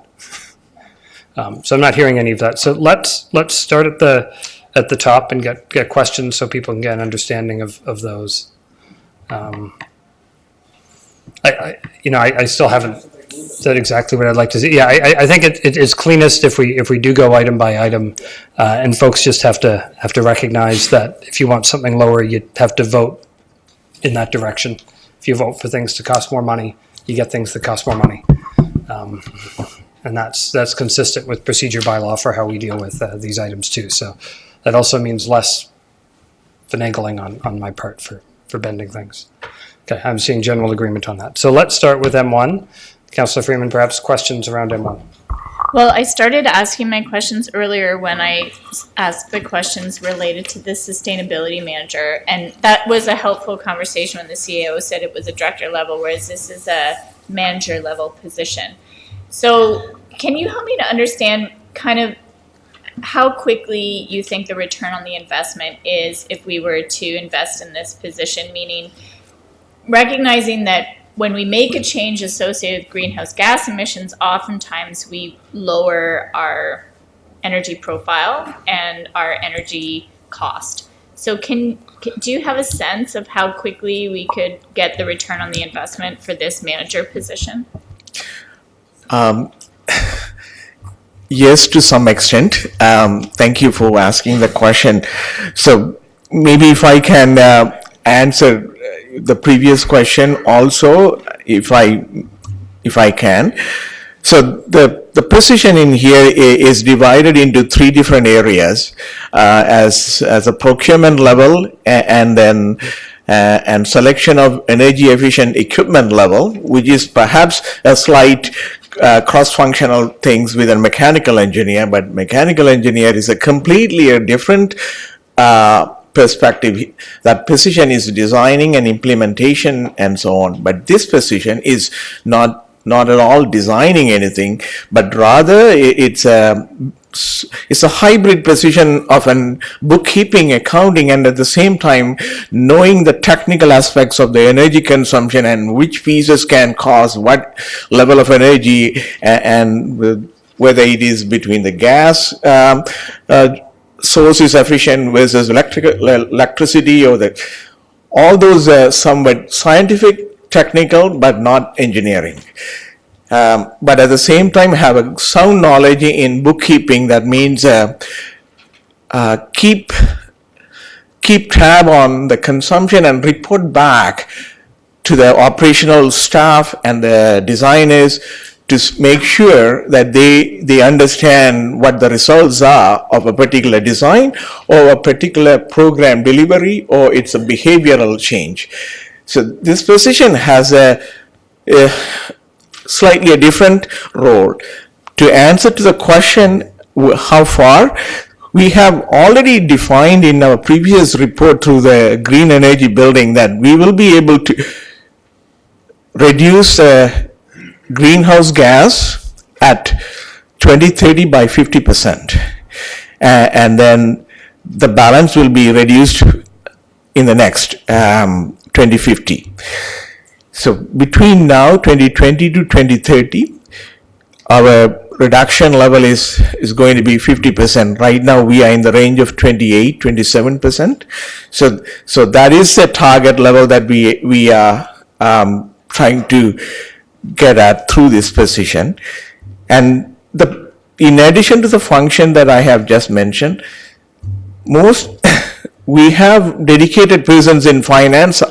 So I'm not hearing any of that. So let's start at the top and get questions so people can get an understanding of those. I still haven't said exactly what I'd like to see. Yeah, I think it's cleanest if we do go item by item, and folks just have to recognize that if you want something lower, you have to vote in that direction. If you vote for things to cost more money, you get things that cost more money, and that's consistent with procedure bylaw for how we deal with these items too. So that also means less finagling on my part for bending things. Okay, I'm seeing general agreement on that. So let's start with M1. Councillor Freeman, perhaps questions around M1? Well, I started asking my questions earlier when I asked the questions related to the sustainability manager, and that was a helpful conversation when the CAO said it was a director level, whereas this is a manager level position. So can you help me to understand kind of how quickly you think the return on the investment is if we were to invest in this position, meaning recognizing that when we make a change associated with greenhouse gas emissions, oftentimes we lower our energy profile and our energy cost. So do you have a sense of how quickly we could get the return on the investment for this manager position? Yes, to some extent. Thank you for asking the question. So maybe if I can answer the previous question also, if I can. So the position in here is divided into three different areas, as a procurement level, and then and selection of energy efficient equipment level, which is perhaps a slight cross-functional things with a mechanical engineer, but mechanical engineer is a completely different perspective. That position is designing and implementation and so on, but this position is not at all designing anything, but rather it's a hybrid position of an bookkeeping, accounting, and at the same time knowing the technical aspects of the energy consumption and which pieces can cause what level of energy, and whether it is between the gas source is efficient versus electricity, or all those somewhat scientific, technical, but not engineering. But at the same time have a sound knowledge in bookkeeping. That means keep tab on the consumption and report back to the operational staff and the designers to make sure that they understand what the results are of a particular design or a particular program delivery, or it's a behavioral change. So this position has a slightly a different role. To answer to the question, how far, we have already defined in our previous report through the green energy building that we will be able to reduce greenhouse gas at 2030 by 50%. And then the balance will be reduced in the next 2050. So between now 2020 to 2030, our reduction level is going to be 50%. Right now we are in the range of 27%. So that is a target level that we are trying to get at through this position. And in addition to the function that I have just mentioned, we have dedicated persons in finance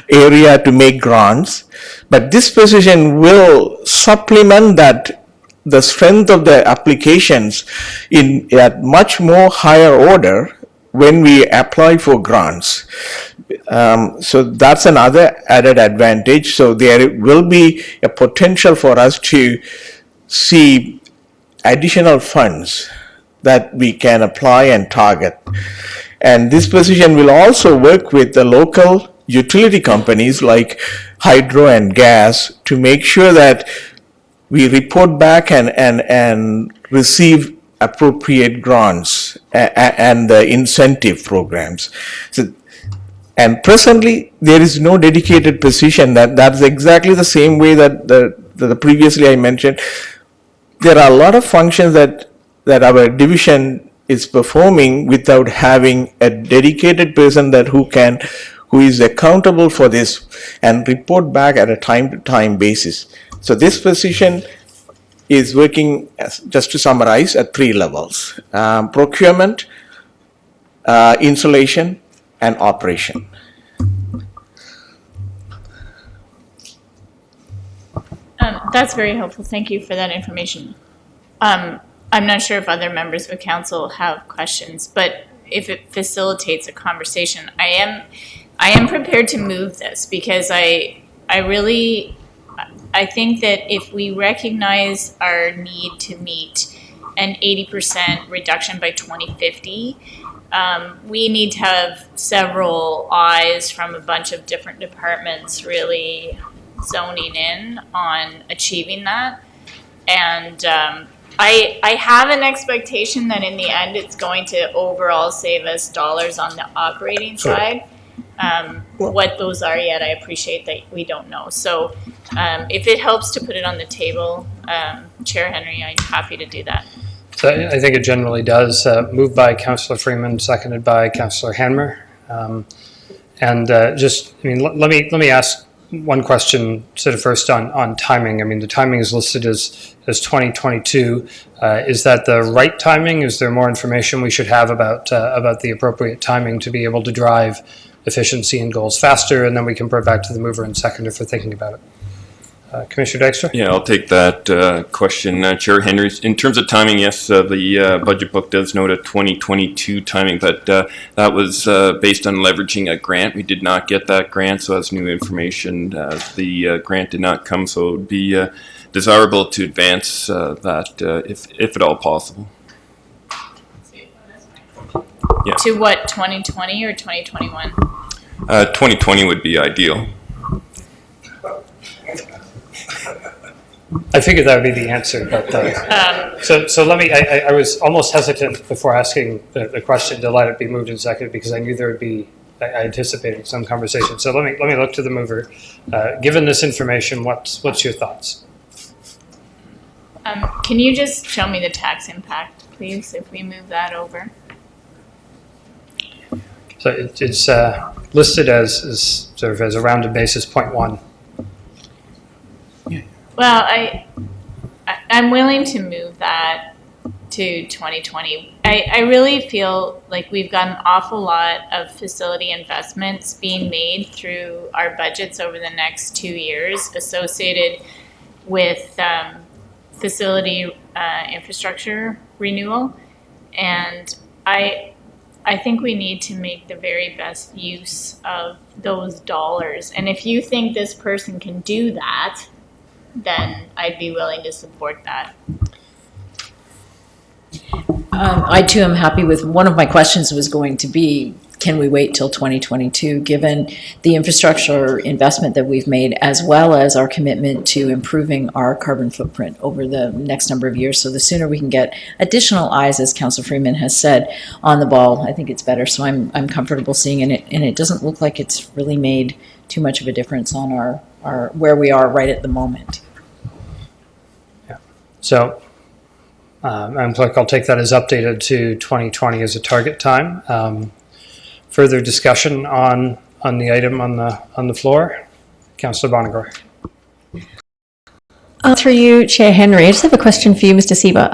area to make grants, but this position will supplement that, the strength of the applications at much more higher order when we apply for grants. So that's another added advantage. So there will be a potential for us to see additional funds that we can apply and target. And this position will also work with the local utility companies like hydro and gas to make sure that we report back and receive appropriate grants and the incentive programs. So, and presently there is no dedicated position. That's exactly the same way that the previously I mentioned. There are a lot of functions that our division is performing without having a dedicated person who is accountable for this and report back at a time-to-time basis. So this position is working, just to summarize, at three levels: procurement, installation, and operation. That's very helpful. Thank you for that information. I'm not sure if other members of council have questions, but if it facilitates a conversation, I am prepared to move this, because I think that if we recognize our need to meet an 80% reduction by 2050, we need to have several eyes from a bunch of different departments really zoning in on achieving that. And I have an expectation that in the end it's going to overall save us dollars on the operating side. What those are yet, I appreciate that we don't know. So if it helps to put it on the table, Chair Henry, I'm happy to do that. So I think it generally does. Moved by Councillor Freeman, seconded by Councillor Hanmer. Let me ask one question sort of first on timing. I mean, the timing is listed as 2022. Is that the right timing? Is there more information we should have about the appropriate timing to be able to drive efficiency and goals faster? And then we can put it back to the mover and seconder for thinking about it. Commissioner Dexter? Yeah, I'll take that question, Chair Henry. In terms of timing, yes, the budget book does note a 2022 timing, but that was based on leveraging a grant. We did not get that grant, so that's new information. The grant did not come, so it would be desirable to advance that if at all possible. Yeah. To what, 2020 or 2021? 2020 would be ideal. I figured that would be the answer, but so let me. I was almost hesitant before asking the question to let it be moved and seconded because I knew there would be. I anticipated some conversation. So let me look to the mover. Given this information, what's your thoughts? Can you just show me the tax impact, please, if we move that over? So it's listed as sort of as a rounded basis 0.1. Well, I'm willing to move that to 2020. I really feel like we've got an awful lot of facility investments being made through our budgets over the next 2 years associated with facility infrastructure renewal. And I think we need to make the very best use of those dollars. And if you think this person can do that, then I'd be willing to support that. I too am happy with, one of my questions was going to be, can we wait till 2022, given the infrastructure investment that we've made, as well as our commitment to improving our carbon footprint over the next number of years. So the sooner we can get additional eyes, as Councillor Freeman has said, on the ball, I think it's better. So I'm comfortable seeing it, and it doesn't look like it's really made too much of a difference on our where we are right at the moment. Yeah. So Madam Clerk, I'll take that as updated to 2020 as a target time. Further discussion on the item on the floor? Councillor Bonnegar. Through you, Chair Henry, I just have a question for you, Mr. Sieber.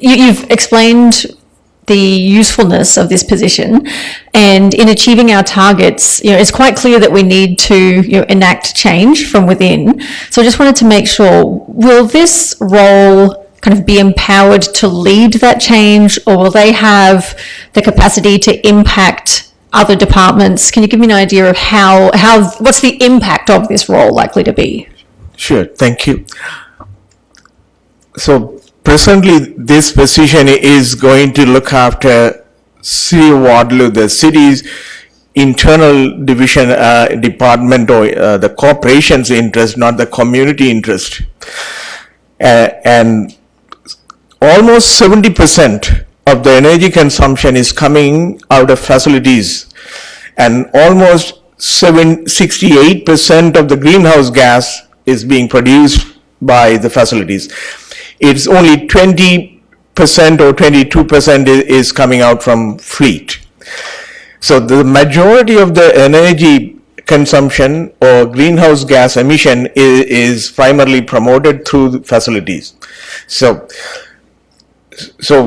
You've explained the usefulness of this position, and in achieving our targets, it's quite clear that we need to enact change from within. So I just wanted to make sure, will this role kind of be empowered to lead that change, or will they have the capacity to impact other departments? Can you give me an idea of what's the impact of this role likely to be? Sure, thank you. So presently, this position is going to look after City of Waterloo, the city's internal division department, or the corporation's interest, not the community interest. And almost 70% of the energy consumption is coming out of facilities, and almost 68% of the greenhouse gas is being produced by the facilities. It's only 20% or 22% is coming out from fleet. So the majority of the energy consumption or greenhouse gas emission is primarily promoted through the facilities. So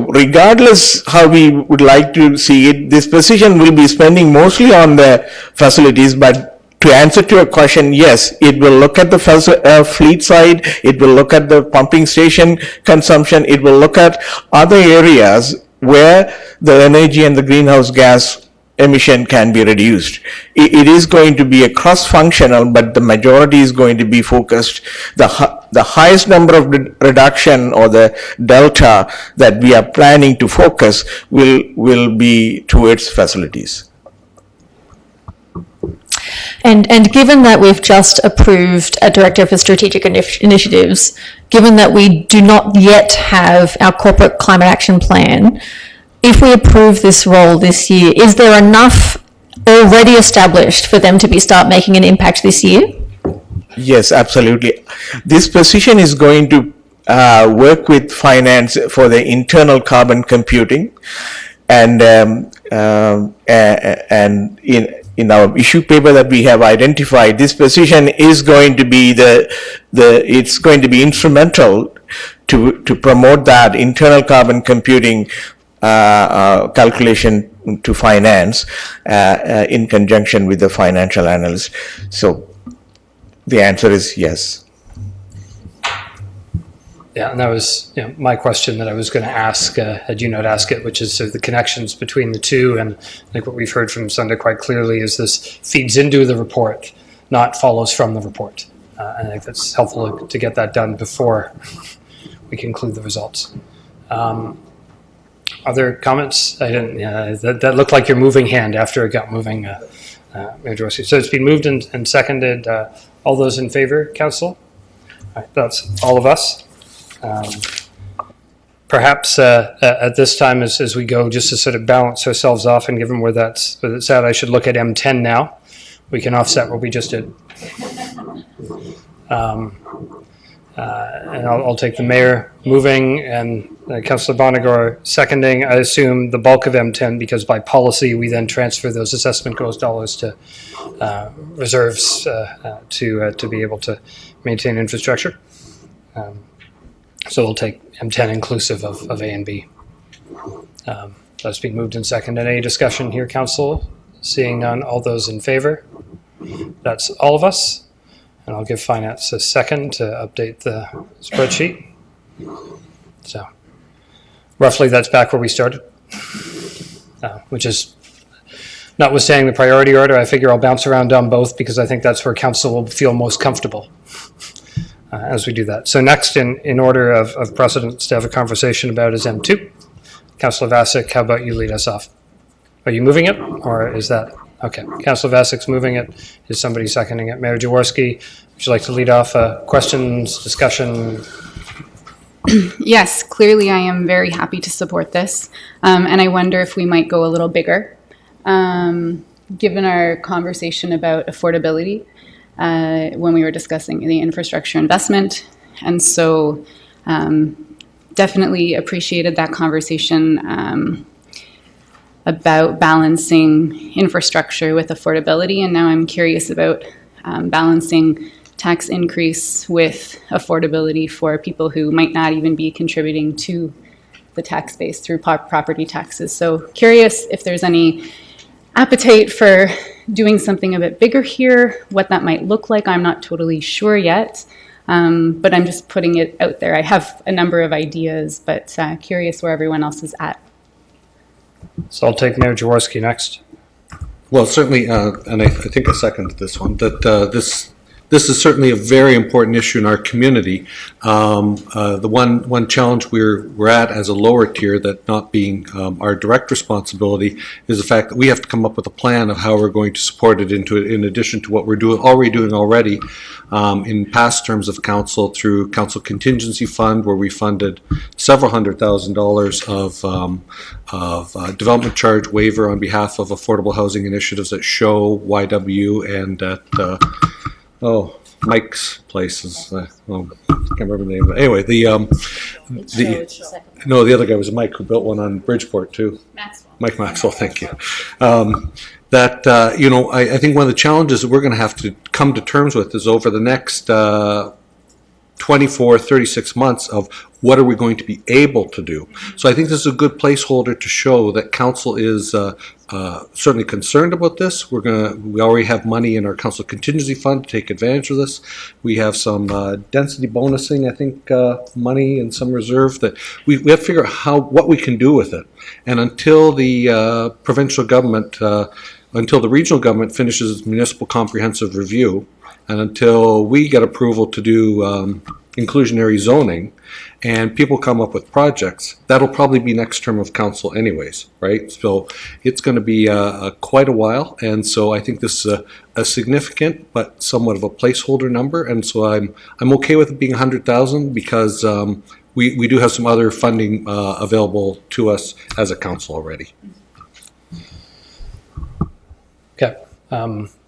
regardless how we would like to see it, this position will be spending mostly on the facilities, but to answer to your question, yes, it will look at the fleet side, it will look at the pumping station consumption, it will look at other areas where the energy and the greenhouse gas emission can be reduced. It is going to be a cross-functional, but the majority is going to be focused. The highest number of reduction, or the delta that we are planning to focus, will be towards facilities. And given that we've just approved a Director for Strategic Initiatives, given that we do not yet have our corporate climate action plan, if we approve this role this year, is there enough already established for them to start making an impact this year? Yes, absolutely. This position is going to work with finance for the internal carbon computing, and And in our issue paper that we have identified, this position is going to be it's going to be instrumental to promote that internal carbon computing calculation to finance in conjunction with the financial analyst. So the answer is yes. Yeah, and that was my question that I was going to ask, had you not asked it, which is the connections between the two. And I think what we've heard from Sunda quite clearly is this feeds into the report, not follows from the report. And I think that's helpful to get that done before we conclude the results. Other comments? I didn't. That looked like your moving hand after it got moving, Mayor Jaworski. So it's been moved and seconded. All those in favor, Council? All right, that's all of us. Perhaps at this time, as we go, just to sort of balance ourselves off, and given where it's at, I should look at M10 now. We can offset what we just did. And I'll take the mayor moving and Councillor Bonagor seconding. I assume the bulk of M10, because by policy we then transfer those assessment goals dollars to reserves to be able to maintain infrastructure. So we'll take M10 inclusive of A and B. That's being moved and seconded. Any discussion here, Council? Seeing none, all those in favor? That's all of us. And I'll give Finance a second to update the spreadsheet. So roughly that's back where we started, which is notwithstanding the priority order. I figure I'll bounce around on both because I think that's where Council will feel most comfortable as we do that. So next in order of precedence to have a conversation about is M2. Councillor Vasic, how about you lead us off? Are you moving it, or is that? Okay, Councillor Vasic's moving it. Is somebody seconding it? Mayor Jaworski, would you like to lead off questions, discussion? Yes, clearly I am very happy to support this. And I wonder if we might go a little bigger, given our conversation about affordability when we were discussing the infrastructure investment. And so definitely appreciated that conversation about balancing infrastructure with affordability. And now I'm curious about balancing tax increase with affordability for people who might not even be contributing to the tax base through property taxes. So curious if there's any appetite for doing something a bit bigger here, what that might look like. I'm not totally sure yet, but I'm just putting it out there. I have a number of ideas, but curious where everyone else is at. So I'll take Mayor Jaworski next. Well, certainly, and I think I second this one, that this is certainly a very important issue in our community. The one challenge we're at as a lower tier, that not being our direct responsibility, is the fact that we have to come up with a plan of how we're going to support it in addition to what we're already doing in past terms of council through council contingency fund, where we funded several $100,000 of development charge waiver on behalf of affordable housing initiatives at Show, YW, and at Mike's place I can't remember the name. But anyway, the other guy was Mike, who built one on Bridgeport too. Mike Maxwell, thank you. I think one of the challenges that we're going to have to come to terms with is over the next 24, 36 months of what are we going to be able to do. So I think this is a good placeholder to show that council is certainly concerned about this. We already have money in our council contingency fund to take advantage of this. We have some density bonusing, I think, money and some reserve that we have to figure out what we can do with it. And until the provincial government, until the regional government finishes its municipal comprehensive review, and until we get approval to do inclusionary zoning and people come up with projects, that'll probably be next term of council anyways, right? So it's going to be quite a while, and so I think this is a significant but somewhat of a placeholder number, and so I'm okay with it being 100,000 because we do have some other funding available to us as a council already. Okay.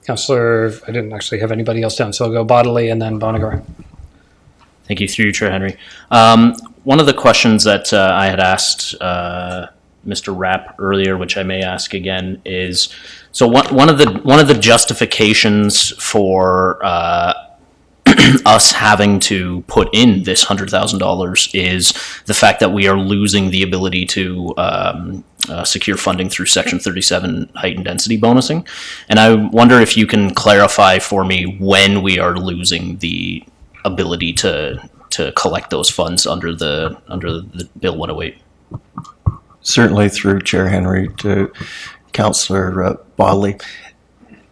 Councillor, I didn't actually have anybody else down, so I'll go Bodley and then Bonagor. Thank you, through you, Chair Henry. One of the questions that I had asked Mr. Rapp earlier, which I may ask again, is so one of the justifications for us having to put in this $100,000 is the fact that we are losing the ability to secure funding through Section 37 heightened density bonusing. And I wonder if you can clarify for me when we are losing the ability to collect those funds under the Bill 108. Certainly through Chair Henry to Councillor Bodley.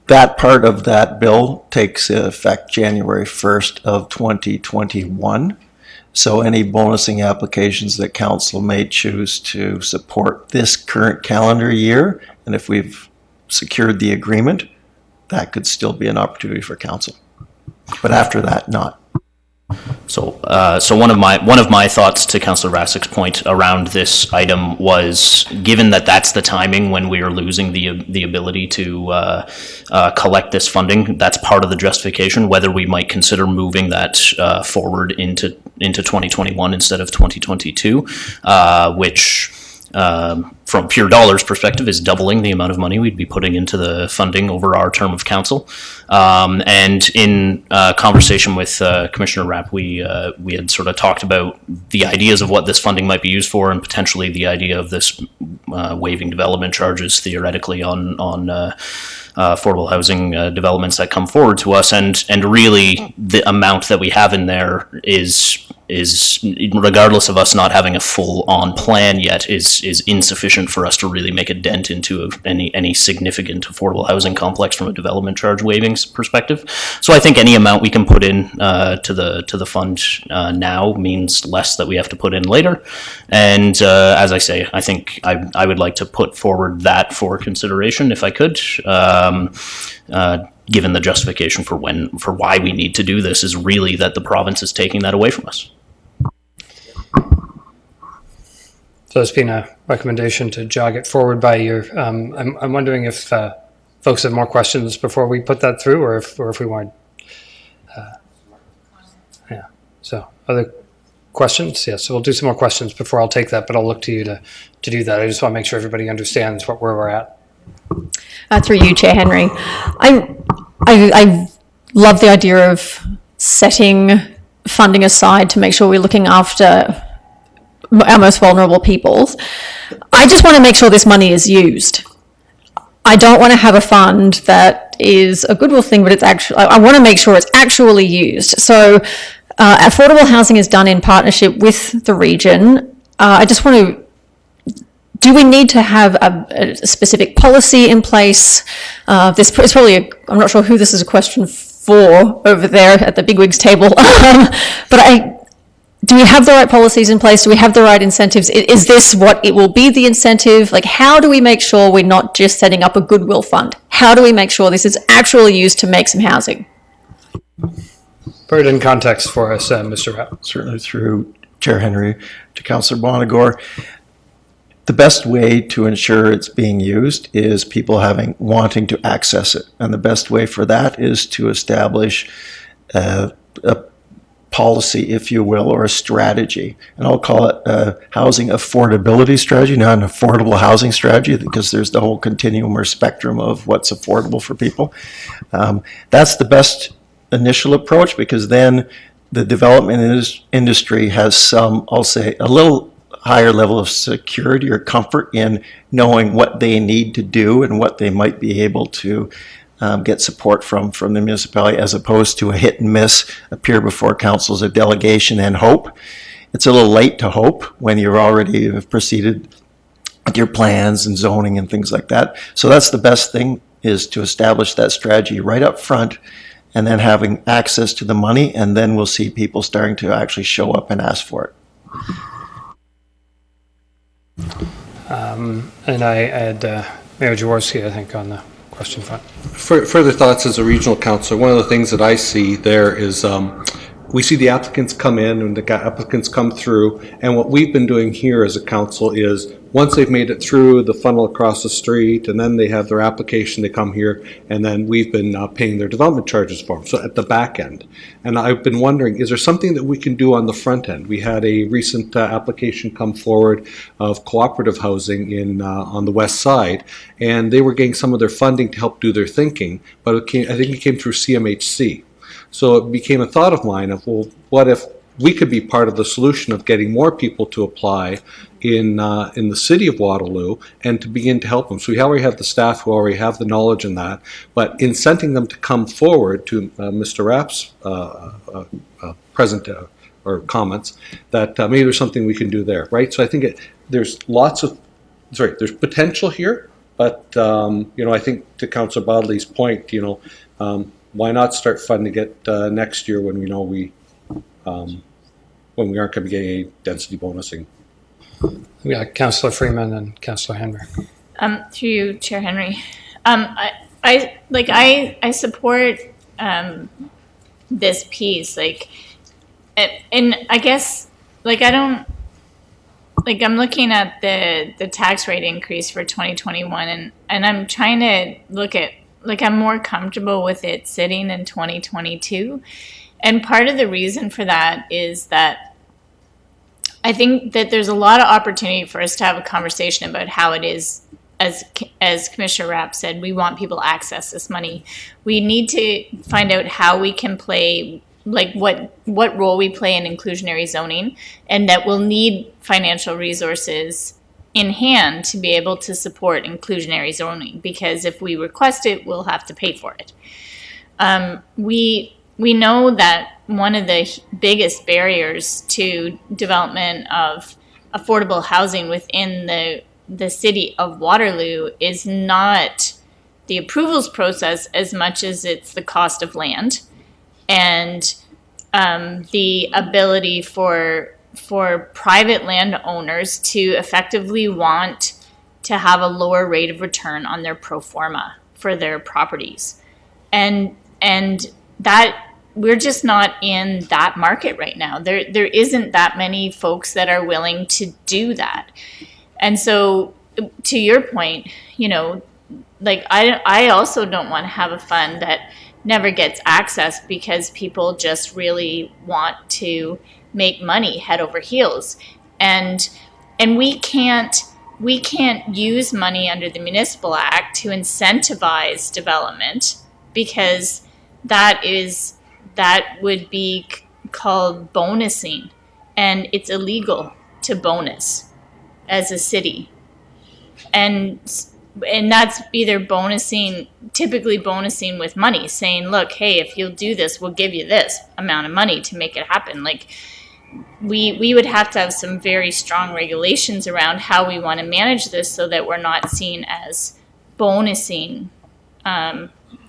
That part of that bill takes effect January 1st of 2021. So any bonusing applications that council may choose to support this current calendar year, and if we've secured the agreement, that could still be an opportunity for council. But after that, not. So one of my thoughts to Councillor Rassick's point around this item was, given that that's the timing when we are losing the ability to collect this funding, that's part of the justification, whether we might consider moving that forward into 2021 instead of 2022, which from pure dollars perspective is doubling the amount of money we'd be putting into the funding over our term of council. And in conversation with Commissioner Rapp, we had sort of talked about the ideas of what this funding might be used for, and potentially the idea of this waiving development charges theoretically on affordable housing developments that come forward to us, and really the amount that we have in there is regardless of us not having a full-on plan yet, is insufficient for us to really make a dent into any significant affordable housing complex from a development charge waiving perspective. So I think any amount we can put in to the fund now means less that we have to put in later. And as I say, I think I would like to put forward that for consideration if I could. Given the justification for why we need to do this is really that the province is taking that away from us. So there's been a recommendation to jog it forward by year. I'm wondering if folks have more questions before we put that through, or if we want. Yeah. So other questions? Yes. So we'll do some more questions before I'll take that, but I'll look to you to do that. I just want to make sure everybody understands where we're at. Through you, Chair Henry. I love the idea of setting funding aside to make sure we're looking after our most vulnerable peoples. I just want to make sure this money is used. I don't want to have a fund that is a goodwill thing, but it's actually, I want to make sure it's actually used. So affordable housing is done in partnership with the region. I just want to, do we need to have a specific policy in place? This is probably, I'm not sure who this is a question for over there at the bigwigs table, but do we have the right policies in place? Do we have the right incentives? Is this what it will be, the incentive? Like, how do we make sure we're not just setting up a goodwill fund? How do we make sure this is actually used to make some housing? Put it in context for us, Mr. Rapp. Certainly through Chair Henry to Councillor Bonagor. The best way to ensure it's being used is people wanting to access it. And the best way for that is to establish a policy, if you will, or a strategy. And I'll call it a housing affordability strategy, not an affordable housing strategy, because there's the whole continuum or spectrum of what's affordable for people. That's the best initial approach, because then the development industry has some, I'll say, a little higher level of security or comfort in knowing what they need to do and what they might be able to get support from the municipality, as opposed to a hit and miss, appear before councils, a delegation and hope. It's a little late to hope when you're already have proceeded with your plans and zoning and things like that. So that's the best thing, is to establish that strategy right up front, and then having access to the money, and then we'll see people starting to actually show up and ask for it. And I had Mayor Jaworski, I think, on the question front. Further thoughts as a regional councillor, one of the things that I see there is we see the applicants come in and the applicants come through, and what we've been doing here as a council is once they've made it through the funnel across the street, and then they have their application, they come here, and then we've been paying their development charges for them, so at the back end. And I've been wondering, is there something that we can do on the front end? We had a recent application come forward of cooperative housing in on the west side, and they were getting some of their funding to help do their thinking, but I think it came through CMHC. So it became a thought of mine of, well, what if we could be part of the solution of getting more people to apply in the city of Waterloo and to begin to help them. So we already have the staff who already have the knowledge in that, but incenting them to come forward to Mr. Rapp's present or comments, that maybe there's something we can do there, right? So I think there's there's potential here, but I think to Councillor Bodley's point, why not start funding it next year when we know when we aren't going to be getting any density bonusing? We got Councillor Freeman and Councillor Henry. Through you, Chair Henry. I support this piece, and I guess I'm looking at the tax rate increase for 2021, and I'm trying to look at, I'm more comfortable with it sitting in 2022. And part of the reason for that is that I think that there's a lot of opportunity for us to have a conversation about how it is, as Commissioner Rapp said, we want people to access this money. We need to find out how we can play, what role we play in inclusionary zoning, and that we'll need financial resources in hand to be able to support inclusionary zoning, because if we request it, we'll have to pay for it. We know that one of the biggest barriers to development of affordable housing within the city of Waterloo is not the approvals process as much as it's the cost of land and the ability for private landowners to effectively want to have a lower rate of return on their pro forma for their properties. And that we're just not in that market right now. There isn't that many folks that are willing to do that. And so to your point, I also don't want to have a fund that never gets access because people just really want to make money head over heels. And we can't use money under the Municipal Act to incentivize development, because that would be called bonusing, and it's illegal to bonus as a city. And that's either typically bonusing with money, saying, look, hey, if you'll do this, we'll give you this amount of money to make it happen. We would have to have some very strong regulations around how we want to manage this so that we're not seen as bonusing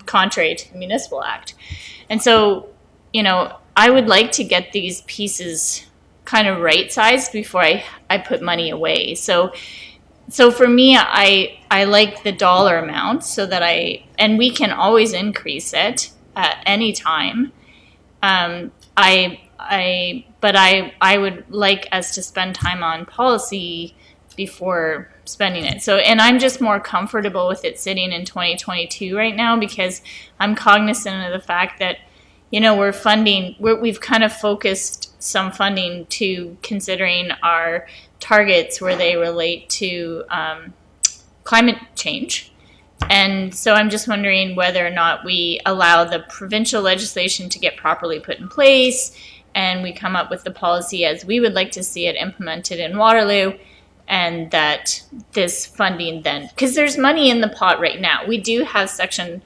contrary to the Municipal Act. And so, I would like to get these pieces kind of right-sized before I put money away. So for me, I like the dollar amount so that and we can always increase it at any time. But I would like us to spend time on policy before spending it. So, and I'm just more comfortable with it sitting in 2022 right now, because I'm cognizant of the fact that, we've kind of focused some funding to considering our targets where they relate to climate change. And so I'm just wondering whether or not we allow the provincial legislation to get properly put in place, and we come up with the policy as we would like to see it implemented in Waterloo, and that this funding then, because there's money in the pot right now. We do have Section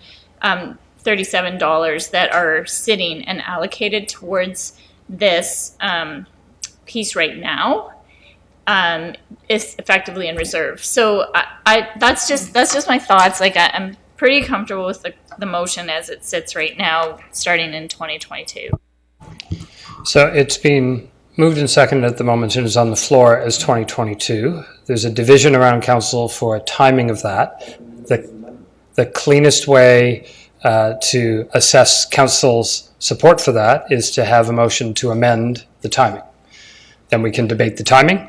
$37 that are sitting and allocated towards this piece right now. Is effectively in reserve. So that's just my thoughts. I'm pretty comfortable with the motion as it sits right now, starting in 2022. So it's been moved and seconded at the moment and is on the floor as 2022. There's a division around council for a timing of that. The cleanest way to assess council's support for that is to have a motion to amend the timing. Then we can debate the timing,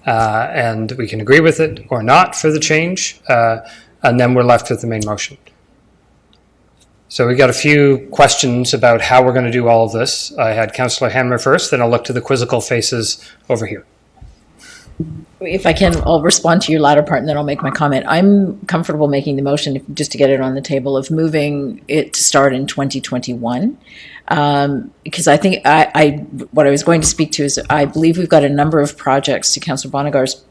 and we can agree with it or not for the change, and then we're left with the main motion. So we got a few questions about how we're going to do all of this. I had Councillor Hammer first, then I'll look to the quizzical faces over here. If I can, I'll respond to your latter part and then I'll make my comment. I'm comfortable making the motion, just to get it on the table, of moving it to start in 2021. Because I think what I was going to speak to is I believe we've got a number of projects, to Councillor Bonigar's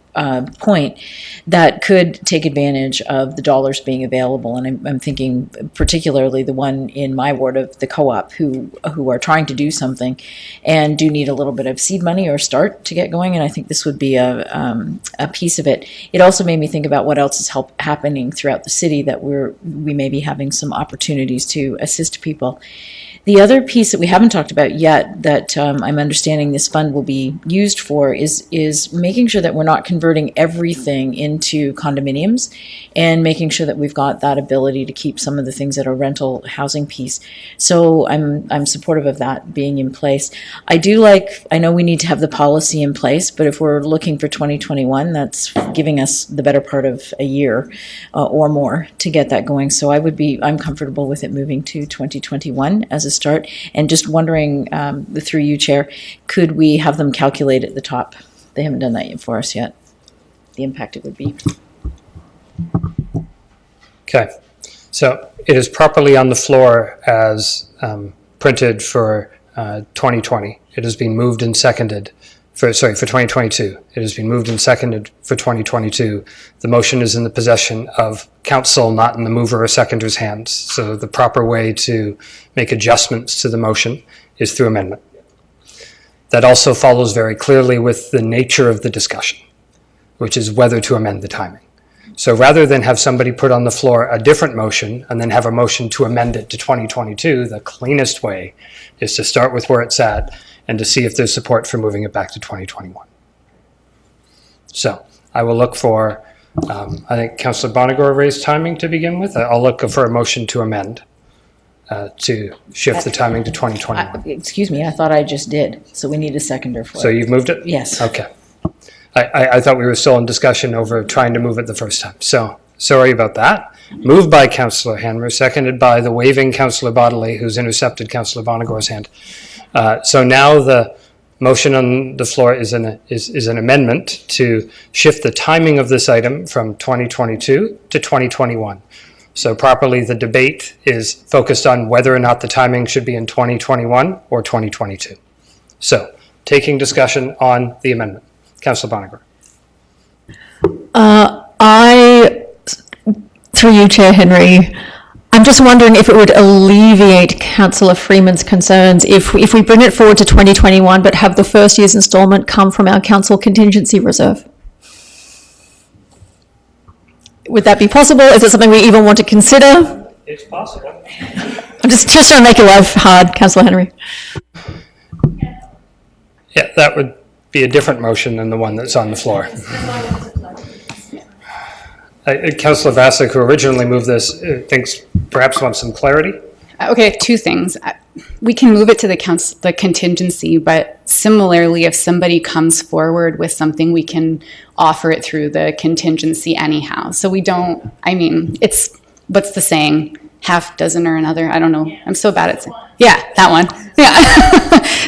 point, that could take advantage of the dollars being available. And I'm thinking particularly the one in my ward of the co-op who are trying to do something and do need a little bit of seed money or start to get going. And I think this would be a piece of it. It also made me think about what else is happening throughout the city that we may be having some opportunities to assist people. The other piece that we haven't talked about yet that I'm understanding this fund will be used for is making sure that we're not converting everything into condominiums, and making sure that we've got that ability to keep some of the things that are rental housing piece. So I'm supportive of that being in place. I know we need to have the policy in place, but if we're looking for 2021, that's giving us the better part of a year or more to get that going. So I'm comfortable with it moving to 2021 as a start. And just wondering, through you, Chair, could we have them calculate at the top? They haven't done that for us yet. The impact it would be. Okay, so it is properly on the floor as printed for 2020. It has been moved and seconded for 2022. It has been moved and seconded for 2022. The motion is in the possession of council, not in the mover or seconder's hands. So the proper way to make adjustments to the motion is through amendment. That also follows very clearly with the nature of the discussion, which is whether to amend the timing. So rather than have somebody put on the floor a different motion and then have a motion to amend it to 2022, the cleanest way is to start with where it's at and to see if there's support for moving it back to 2021. So I will look for, I think Councillor Bonigar raised timing to begin with. I'll look for a motion to amend to shift the timing to 2021. Excuse me, I thought I just did. So we need a seconder for it. So you've moved it? Yes. Okay. I thought we were still in discussion over trying to move it the first time. So sorry about that. Moved by Councillor Hanmer, seconded by the waving Councillor Bodley, who's intercepted Councillor Bonigar's hand. So now the motion on the floor is an amendment to shift the timing of this item from 2022 to 2021. So properly, the debate is focused on whether or not the timing should be in 2021 or 2022. So taking discussion on the amendment. Councillor Bonigar. Through you, Chair Henry, I'm just wondering if it would alleviate Councillor Freeman's concerns if we bring it forward to 2021 but have the first year's instalment come from our council contingency reserve. Would that be possible? Is it something we even want to consider? It's possible. I'm just trying to make your life hard, Councillor Henry. Yeah, that would be a different motion than the one that's on the floor. Councillor Vasek, who originally moved this, thinks perhaps wants some clarity. Okay, two things. We can move it to the contingency, but similarly, if somebody comes forward with something, we can offer it through the contingency anyhow. So we don't, it's, what's the saying? Half dozen or another, I don't know. I'm so bad at saying. Yeah, that one. Yeah.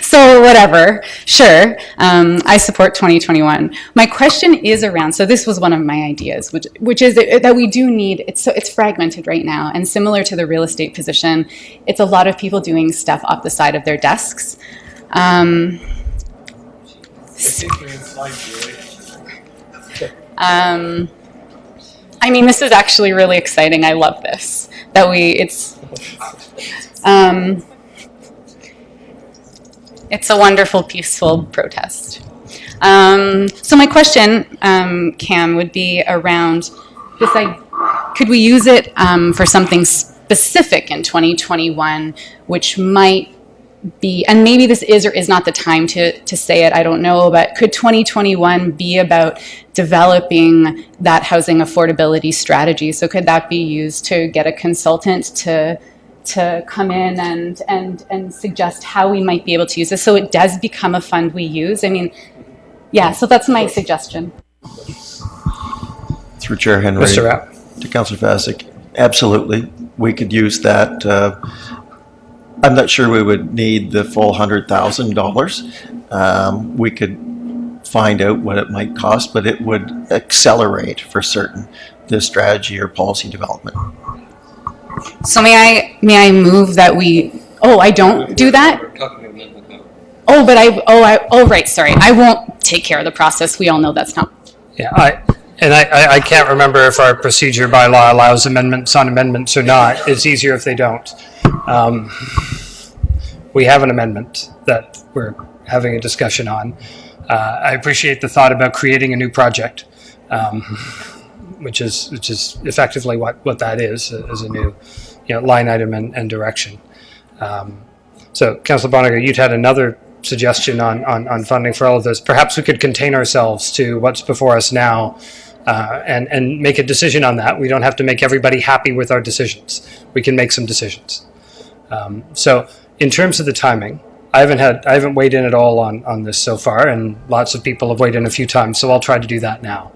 So whatever, sure. I support 2021. My question is around, so this was one of my ideas, which is that we do need, it's fragmented right now, and similar to the real estate position, it's a lot of people doing stuff off the side of their desks. This is actually really exciting. I love this. It's a wonderful, peaceful protest. So my question, Cam, would be around this. Could we use it for something specific in 2021, which might be, and maybe this is or is not the time to say it, I don't know, but could 2021 be about developing that housing affordability strategy? So could that be used to get a consultant to come in and suggest how we might be able to use this so it does become a fund we use? Yeah, so that's my suggestion. Through Chair Henry. Mr. Rapp. To Councillor Vasic, absolutely, we could use that. I'm not sure we would need the full $100,000. We could find out what it might cost, but it would accelerate for certain the strategy or policy development. So may I move that we, I don't do that? Right, sorry. I won't take care of the process. We all know that's not. Yeah, I can't remember if our procedure by law allows amendments on amendments or not. It's easier if they don't. We have an amendment that we're having a discussion on. I appreciate the thought about creating a new project, which is effectively what that is a new line item and direction. So, Councillor Bonniger, you'd had another suggestion on funding for all of this. Perhaps we could contain ourselves to what's before us now and make a decision on that. We don't have to make everybody happy with our decisions. We can make some decisions. So in terms of the timing, I haven't weighed in at all on this so far, and lots of people have weighed in a few times, so I'll try to do that now.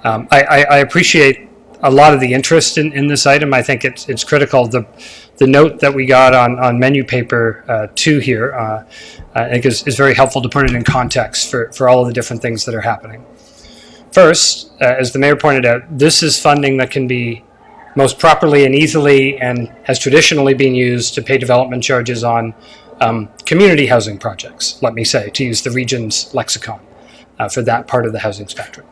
I appreciate a lot of the interest in this item. I think it's critical. The note that we got on menu paper 2 here, I think is very helpful to put it in context for all of the different things that are happening. First, as the mayor pointed out, this is funding that can be most properly and easily and has traditionally been used to pay development charges on community housing projects, let me say, to use the region's lexicon for that part of the housing spectrum.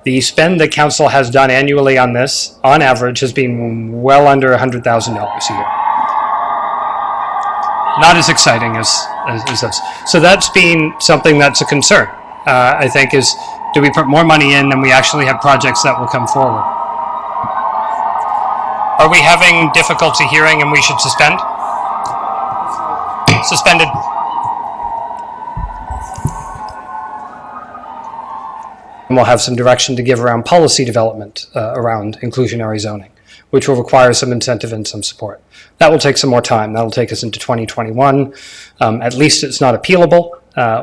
The spend that council has done annually on this, on average, has been well under $100,000 a year. Not as exciting as this. So that's been something that's a concern, I think, is do we put more money in than we actually have projects that will come forward? Are we having difficulty hearing and we should suspend? Suspended. And we'll have some direction to give around policy development around inclusionary zoning, which will require some incentive and some support. That will take some more time. That'll take us into 2021. At least it's not appealable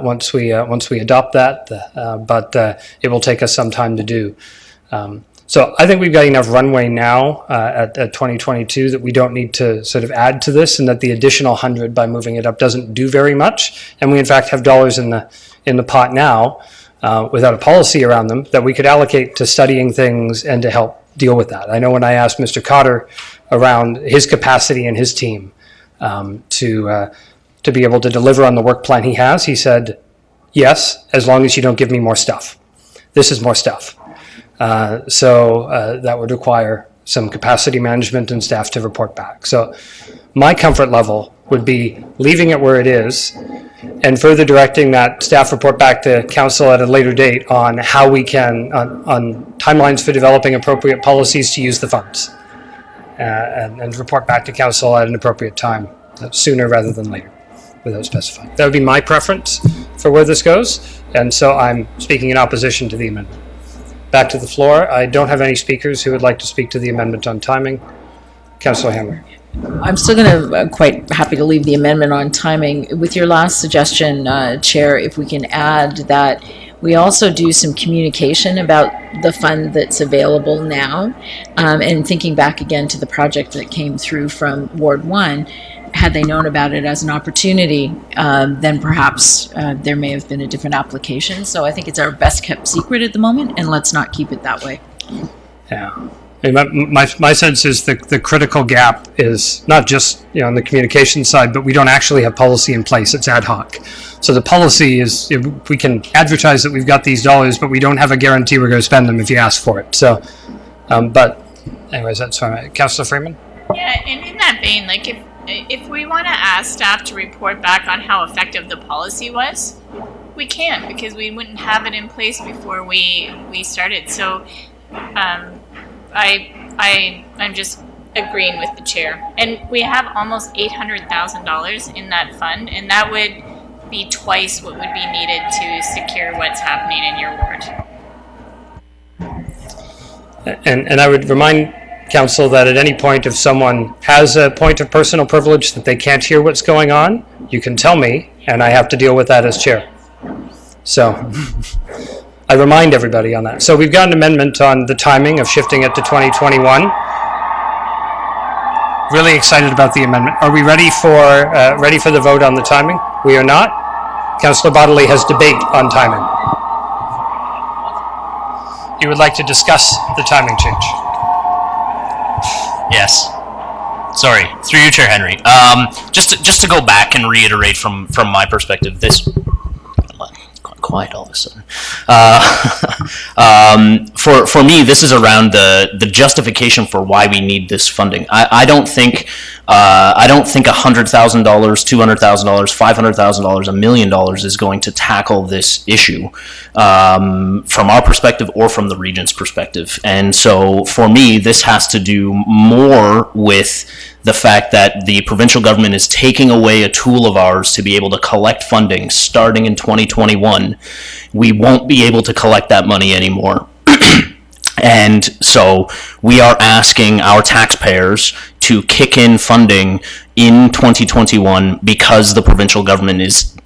once we adopt that, but it will take us some time to do. So I think we've got enough runway now at 2022 that we don't need to sort of add to this, and that the additional 100 by moving it up doesn't do very much. And we in fact have dollars in the pot now without a policy around them that we could allocate to studying things and to help deal with that. I know when I asked Mr. Cotter around his capacity and his team to be able to deliver on the work plan he has, he said, yes, as long as you don't give me more stuff. This is more stuff. So that would require some capacity management and staff to report back. So my comfort level would be leaving it where it is and further directing that staff report back to council at a later date on how we can, on timelines for developing appropriate policies to use the funds and report back to council at an appropriate time, sooner rather than later, without specifying. That would be my preference for where this goes, and so I'm speaking in opposition to the amendment. Back to the floor. I don't have any speakers who would like to speak to the amendment on timing. Councillor Hamler. I'm still going to quite happy to leave the amendment on timing. With your last suggestion, Chair, if we can add that we also do some communication about the fund that's available now, and thinking back again to the project that came through from Ward 1, had they known about it as an opportunity, then perhaps there may have been a different application. So I think it's our best kept secret at the moment, and let's not keep it that way. Yeah. My sense is the critical gap is not just on the communication side, but we don't actually have policy in place. It's ad hoc. So the policy is, we can advertise that we've got these dollars, but we don't have a guarantee we're going to spend them if you ask for it. So, but anyways, that's fine. Councillor Freeman? Yeah, and in that vein, like if we want to ask staff to report back on how effective the policy was, we can't, because we wouldn't have it in place before we started. So I'm just agreeing with the chair. And we have almost $800,000 in that fund, and that would be twice what would be needed to secure what's happening in your ward. And I would remind council that at any point if someone has a point of personal privilege that they can't hear what's going on, you can tell me, and I have to deal with that as chair. So I remind everybody on that. So we've got an amendment on the timing of shifting it to 2021. Really excited about the amendment. Are we ready for the vote on the timing? We are not. Councillor Bodley has debate on timing. You would like to discuss the timing change? Yes. Sorry, through you, Chair Henry. Just to go back and reiterate from my perspective, this quiet all of a sudden. For me, this is around the justification for why we need this funding. I don't think $100,000, $200,000, $500,000, $1 million is going to tackle this issue from our perspective or from the region's perspective. And so for me, this has to do more with the fact that the provincial government is taking away a tool of ours to be able to collect funding starting in 2021. We won't be able to collect that money anymore. And so we are asking our taxpayers to kick in funding in 2021 because the provincial government is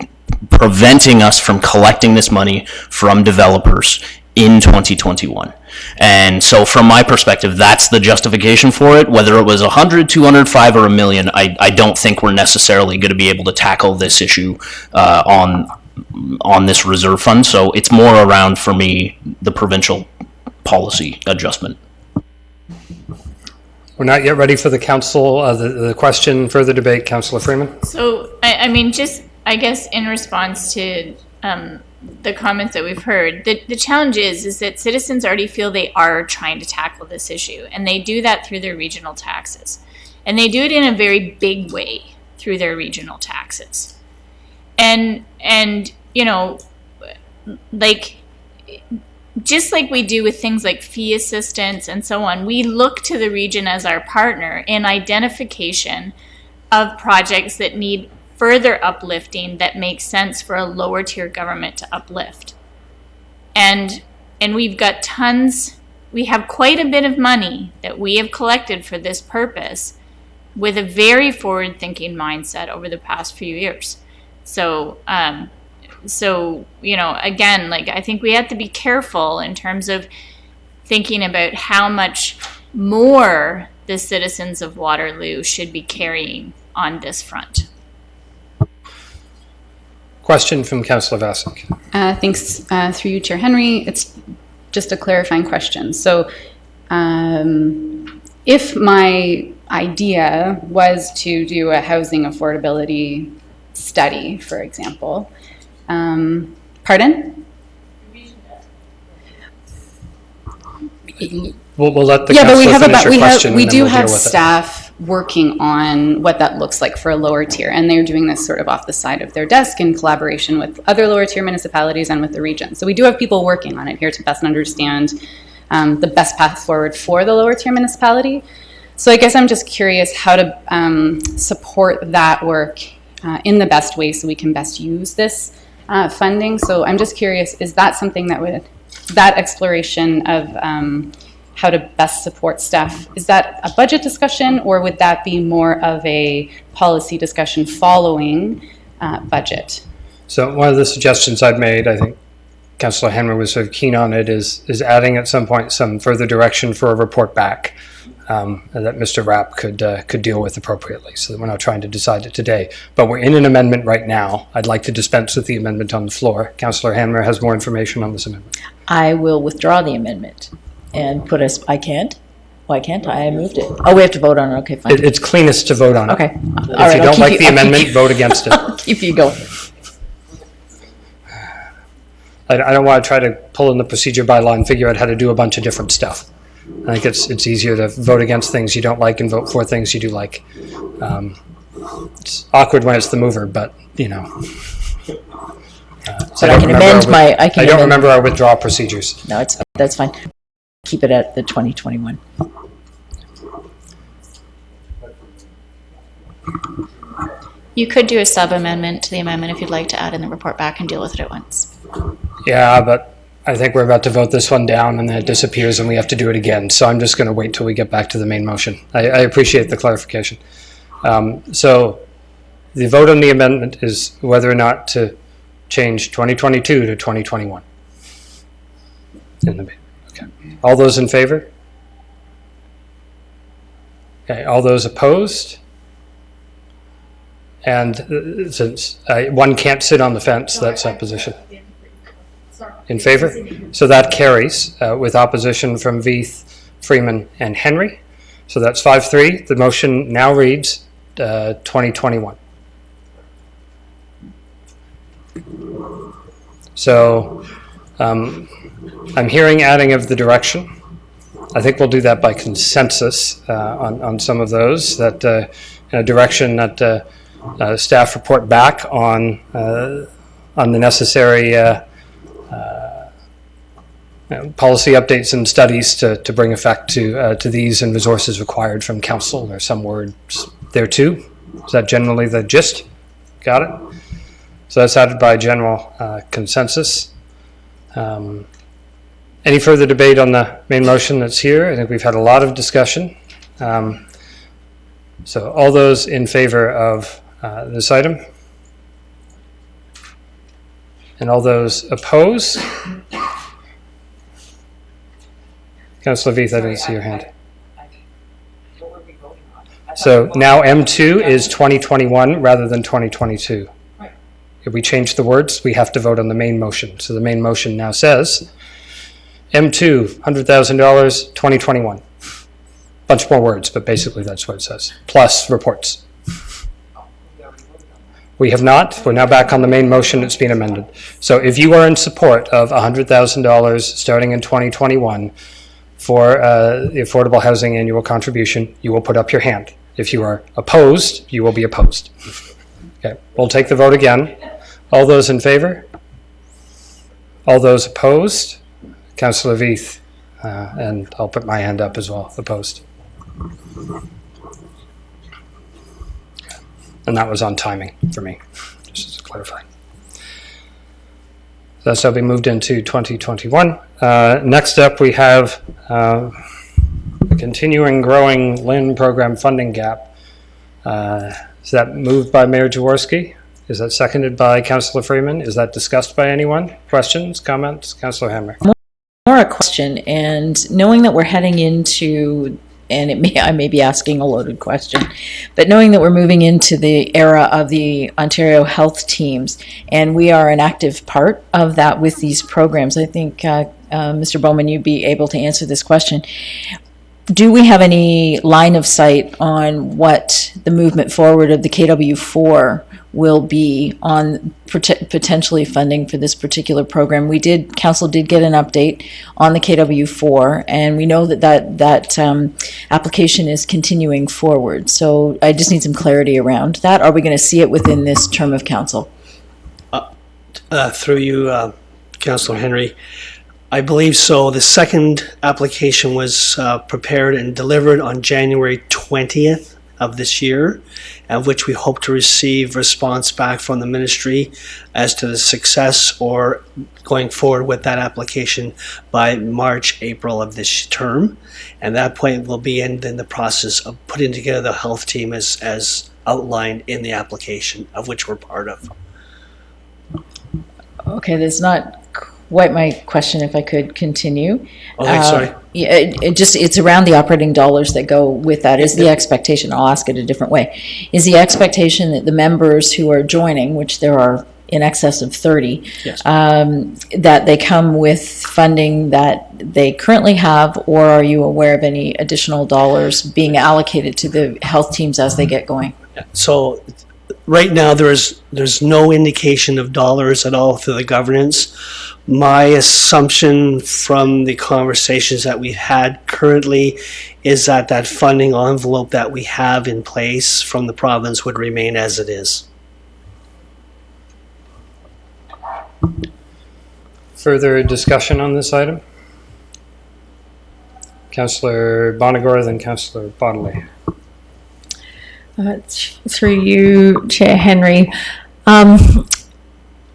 preventing us from collecting this money from developers in 2021. And so from my perspective, that's the justification for it. Whether it was 100, 200, 5, or $1 million, I don't think we're necessarily going to be able to tackle this issue on this reserve fund. So it's more around, for me, the provincial policy adjustment. We're not yet ready for the council, the question, further debate. Councillor Freeman? So, I mean, just, I guess, in response to the comments that we've heard, the challenge is that citizens already feel they are trying to tackle this issue, and they do that through their regional taxes. And they do it in a very big way through their regional taxes. And you know, like, just like we do with things like fee assistance and so on, we look to the region as our partner in identification of projects that need further uplifting that makes sense for a lower tier government to uplift. And we've got we have quite a bit of money that we have collected for this purpose with a very forward thinking mindset over the past few years. So, you know, again, like, I think we have to be careful in terms of thinking about how much more the citizens of Waterloo should be carrying on this front. Question from Councillor Vasek. Thanks, through you, Chair Henry. It's just a clarifying question. So if my idea was to do a housing affordability study, for example, pardon? We'll let the Yeah, but we do have deal with staff working on what that looks like for a lower tier, and they're doing this sort of off the side of their desk in collaboration with other lower tier municipalities and with the region. So we do have people working on it here to best understand the best path forward for the lower tier municipality. So I guess I'm just curious how to support that work in the best way so we can best use this funding. So I'm just curious, is that something that exploration of how to best support staff, is that a budget discussion, or would that be more of a policy discussion following budget? So one of the suggestions I've made, I think Councillor Henry was sort of keen on it, is adding at some point some further direction for a report back that Mr. Rapp could deal with appropriately, so that we're not trying to decide it today. But we're in an amendment right now. I'd like to dispense with the amendment on the floor. Councillor Henry has more information on this amendment. I will withdraw the amendment and put us, I can't? Why can't I? I moved it. Oh, we have to vote on it. Okay, fine. It's cleanest to vote on it. Okay. If you don't like the amendment, vote against it. I'll keep you going. I don't want to try to pull in the procedure bylaw and figure out how to do a bunch of different stuff. I think it's easier to vote against things you don't like and vote for things you do like. It's awkward when it's the mover, but, you know. But I can amend my, I don't remember our withdrawal procedures. No, that's fine. Keep it at the 2021. You could do a sub-amendment to the amendment if you'd like to add in the report back and deal with it at once. Yeah, but I think we're about to vote this one down and then it disappears and we have to do it again. So I'm just going to wait till we get back to the main motion. I appreciate the clarification. So the vote on the amendment is whether or not to change 2022 to 2021. Okay. All those in favor? Okay. All those opposed? And since one can't sit on the fence, that's opposition. In favor? So that carries with opposition from Veith, Freeman, and Henry. So that's 5-3. The motion now reads 2021. So I'm hearing adding of the direction. I think we'll do that by consensus on some of those, that in a direction that staff report back on the necessary policy updates and studies to bring effect to these, and resources required from council, or some words there too. Is that generally the gist? Got it? So that's added by general consensus. Any further debate on the main motion that's here? I think we've had a lot of discussion. So all those in favor of this item? And all those opposed? Councillor Veith, I didn't see your hand. So now M2 is 2021 rather than 2022. If we change the words, we have to vote on the main motion. So the main motion now says M2, $100,000, 2021. Bunch more words, but basically that's what it says. Plus reports. We have not. We're now back on the main motion. It's been amended. So if you are in support of $100,000 starting in 2021 for the Affordable Housing Annual Contribution, you will put up your hand. If you are opposed, you will be opposed. Okay, we'll take the vote again. All those in favor? All those opposed? Councillor Veith, and I'll put my hand up as well, opposed. And that was on timing for me, just to clarify. So that'll be moved into 2021. Next up, we have a continuing growing LIN program funding gap. Is that moved by Mayor Jaworski? Is that seconded by Councillor Freeman? Is that discussed by anyone? Questions, comments? Councillor Hammer. More a question, and knowing that we're heading into, and I may be asking a loaded question, but knowing that we're moving into the era of the Ontario health teams, and we are an active part of that with these programs, I think, Mr. Bowman, you'd be able to answer this question. Do we have any line of sight on what the movement forward of the KW4 will be on potentially funding for this particular program? Council did get an update on the KW4, and we know that application is continuing forward. So I just need some clarity around that. Are we going to see it within this term of council? Through you, Councillor Henry, I believe so. The second application was prepared and delivered on January 20th of this year, of which we hope to receive response back from the ministry as to the success or going forward with that application by March, April of this term. And at that point we'll be in the process of putting together the health team as outlined in the application, of which we're part of. Okay, that's not quite my question, if I could continue. Okay, sorry. Yeah, it's around the operating dollars that go with that. Is the expectation, I'll ask it a different way, is the expectation that the members who are joining, which there are in excess of 30, yes, that they come with funding that they currently have, or are you aware of any additional dollars being allocated to the health teams as they get going? So right now there's no indication of dollars at all through the governance. My assumption from the conversations that we've had currently is that funding envelope that we have in place from the province would remain as it is. Further discussion on this item? Councillor Bonagor, then Councillor Bodley. Through you, Chair Henry.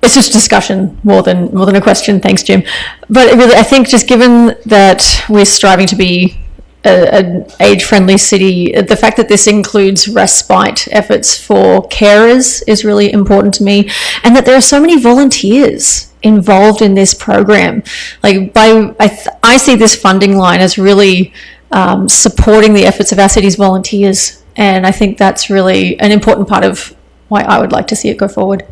It's just discussion more than a question. Thanks, Jim. But really, I think just given that we're striving to be an age-friendly city, the fact that this includes respite efforts for carers is really important to me, and that there are so many volunteers involved in this program. Like, I see this funding line as really supporting the efforts of our city's volunteers, and I think that's really an important part of why I would like to see it go forward.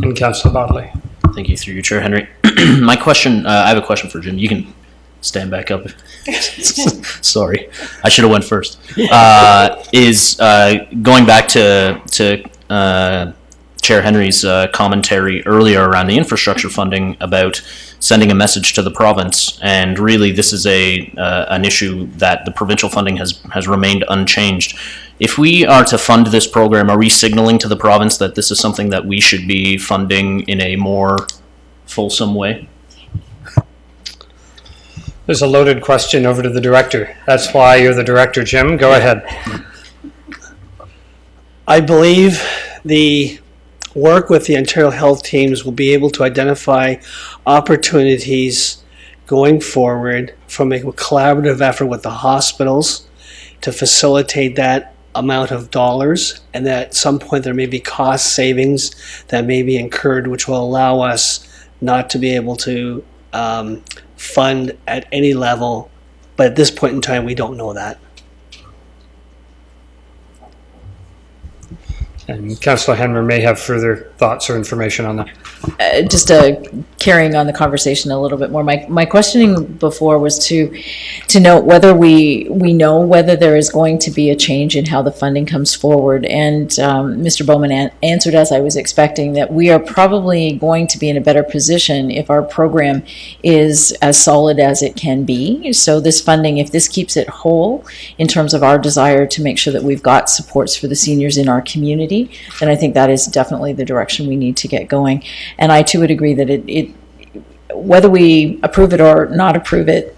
And Councillor Bodley. Thank you, through you, Chair Henry. My question, I have a question for Jim. You can stand back up. Sorry, I should have went first. Is going back to Chair Henry's commentary earlier around the infrastructure funding about sending a message to the province, and really this is an issue that the provincial funding has remained unchanged. If we are to fund this program, are we signaling to the province that this is something that we should be funding in a more fulsome way? There's a loaded question over to the director. That's why you're the director, Jim. Go ahead. I believe the work with the Ontario Health teams will be able to identify opportunities going forward from a collaborative effort with the hospitals to facilitate that amount of dollars, and that at some point there may be cost savings that may be incurred, which will allow us not to be able to fund at any level. But at this point in time, we don't know that. And Councillor Henry may have further thoughts or information on that. Just carrying on the conversation a little bit more. My questioning before was to note whether we know whether there is going to be a change in how the funding comes forward. And Mr. Bowman answered as I was expecting, that we are probably going to be in a better position if our program is as solid as it can be. So this funding, if this keeps it whole in terms of our desire to make sure that we've got supports for the seniors in our community, then I think that is definitely the direction we need to get going. And I too would agree that it whether we approve it or not approve it,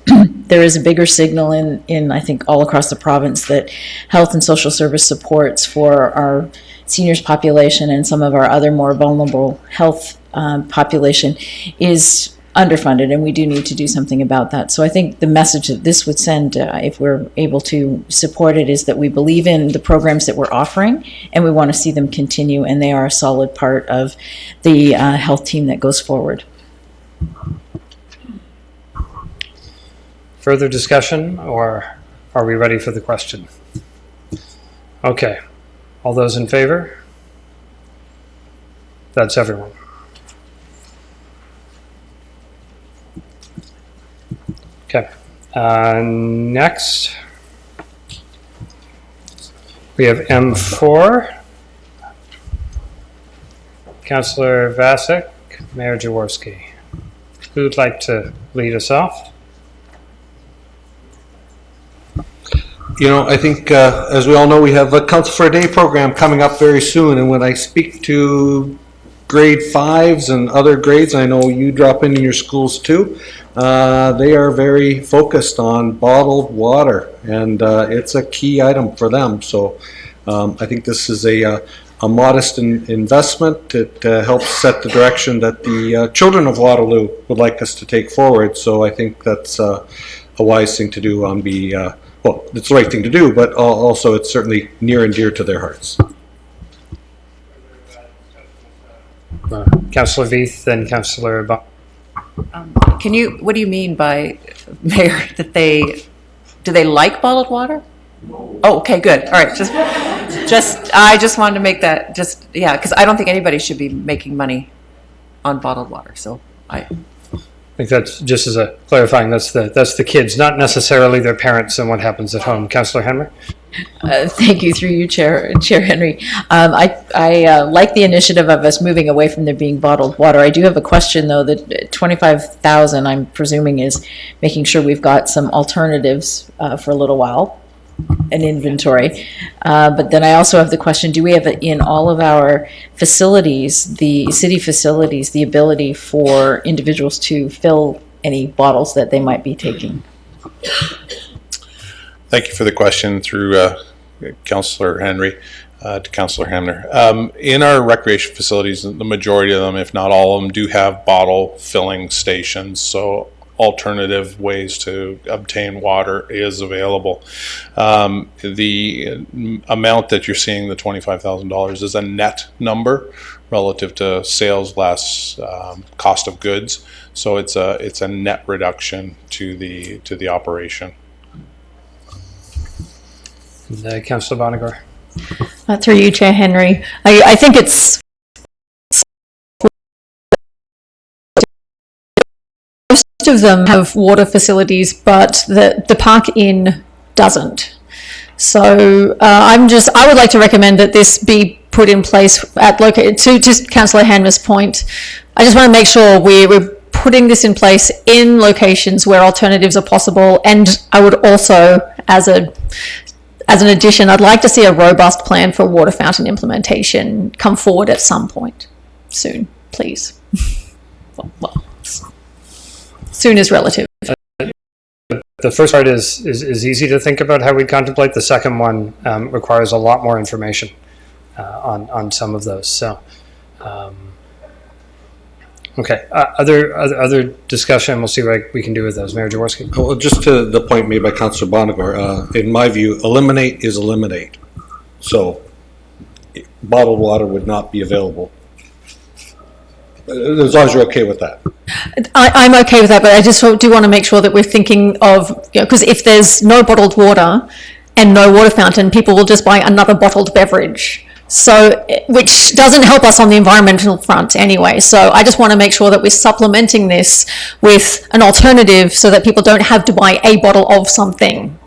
there is a bigger signal in I think all across the province that health and social service supports for our seniors population and some of our other more vulnerable health population is underfunded, and we do need to do something about that. So I think the message that this would send, if we're able to support it, is that we believe in the programs that we're offering and we want to see them continue, and they are a solid part of the health team that goes forward. Further discussion, or are we ready for the question? Okay. All those in favor? That's everyone. Okay. Next, we have M4. Councillor Vasek, Mayor Jaworski. Who'd like to lead us off? You know, I think, as we all know, we have a Council for a Day program coming up very soon, and when I speak to grade 5s and other grades, I know you drop in your schools too, they are very focused on bottled water, and it's a key item for them. So I think this is a modest investment. It helps set the direction that the children of Waterloo would like us to take forward. So I think that's a wise thing to do well, it's the right thing to do, but also it's certainly near and dear to their hearts. Councillor Veith, then Councillor What do you mean by, Mayor, that do they like bottled water? Oh, okay, good. All right. I just wanted to make that because I don't think anybody should be making money on bottled water. So I think that's just as a clarifying, that's the kids, not necessarily their parents and what happens at home. Councillor Henry? Thank you, through you, Chair Henry. I like the initiative of us moving away from there being bottled water. I do have a question, though. That 25,000, I'm presuming, is making sure we've got some alternatives for a little while, an inventory. But then I also have the question, do we have in all of our facilities, the city facilities, the ability for individuals to fill any bottles that they might be taking? Thank you for the question, through Councillor Henry to Councillor Hamner. In our recreation facilities, the majority of them, if not all of them, do have bottle filling stations. So alternative ways to obtain water is available. The amount that you're seeing, the $25,000, is a net number relative to sales less cost of goods. So it's a net reduction to the operation. Councillor Bonnegar. Through you, Chair Henry. I think it's most of them have water facilities, but the Park Inn doesn't. So I would like to recommend that this be put in place at to just Councillor Hanmer's point. I just want to make sure we're putting this in place in locations where alternatives are possible. And I would also, as an addition, I'd like to see a robust plan for water fountain implementation come forward at some point soon, please. Well, soon is relative. The first part is easy to think about how we contemplate. The second one requires a lot more information on some of those. So, okay. Other discussion. We'll see what we can do with those. Mayor Jaworski. Well, just to the point made by Councillor Bonnegar, in my view, eliminate is eliminate. So, bottled water would not be available. As long as you're okay with that. I'm okay with that, but I just do want to make sure that we're thinking of, because if there's no bottled water and no water fountain, people will just buy another bottled beverage. So, which doesn't help us on the environmental front anyway. So I just want to make sure that we're supplementing this with an alternative so that people don't have to buy a bottle of something.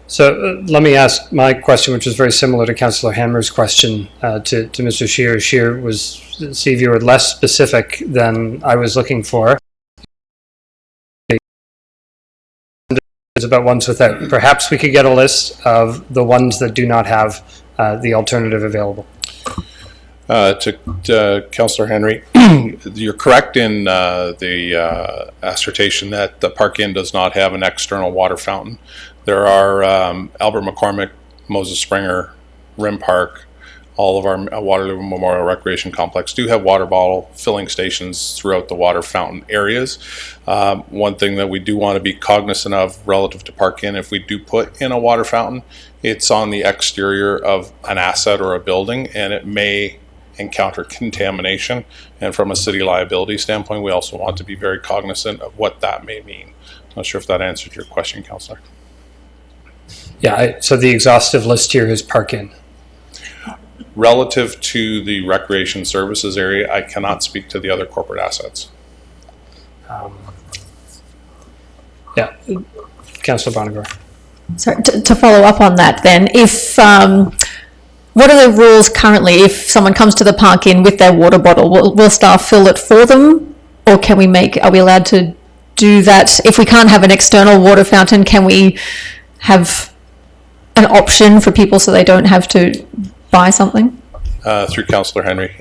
So let me ask my question, which is very similar to Councillor Hanmer's question to Mr. Scheer. Scheer was, see if you were less specific than I was looking for. It's about ones without. Perhaps we could get a list of the ones that do not have the alternative available. To Councillor Henry, you're correct in the assertion that the Park Inn does not have an external water fountain. There are Albert McCormick, Moses Springer, Rim Park, all of our Waterloo Memorial Recreation Complex do have water bottle filling stations throughout the water fountain areas. One thing that we do want to be cognizant of relative to Park Inn, if we do put in a water fountain, it's on the exterior of an asset or a building, and it may encounter contamination. And from a city liability standpoint, we also want to be very cognizant of what that may mean. Not sure if that answered your question, Councillor. Yeah, so the exhaustive list here is Park Inn. Relative to the recreation services area, I cannot speak to the other corporate assets. Yeah, Councillor Bonnegar. So to follow up on that then, if what are the rules currently if someone comes to the Park Inn with their water bottle? Will staff fill it for them, or are we allowed to do that? If we can't have an external water fountain, can we have an option for people so they don't have to buy something? Through Councillor Henry,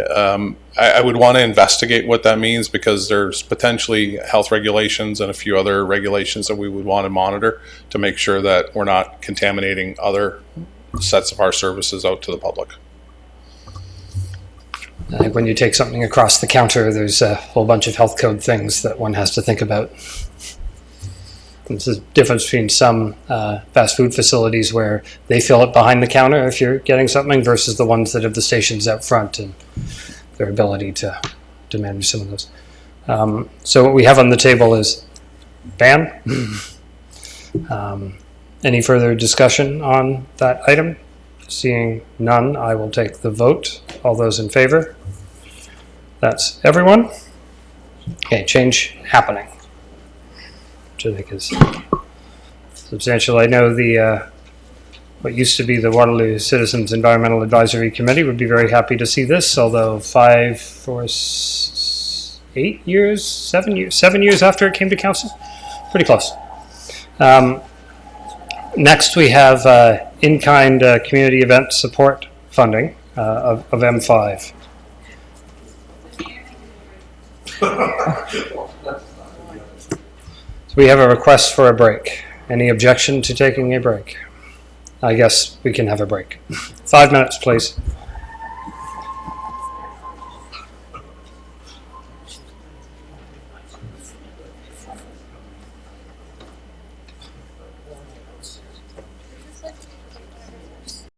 I would want to investigate what that means, because there's potentially health regulations and a few other regulations that we would want to monitor to make sure that we're not contaminating other sets of our services out to the public. I think when you take something across the counter, there's a whole bunch of health code things that one has to think about. There's a difference between some fast food facilities where they fill it behind the counter if you're getting something versus the ones that have the stations out front and their ability to manage some of those. So what we have on the table is ban. Any further discussion on that item? Seeing none, I will take the vote. All those in favor? That's everyone. Okay, change happening, which I think is substantial. I know the what used to be the Waterloo Citizens Environmental Advisory Committee would be very happy to see this, although 7 years after it came to council, pretty close. Next, we have in-kind community event support funding of M5. So we have a request for a break. Any objection to taking a break? I guess we can have a break. 5 minutes, please.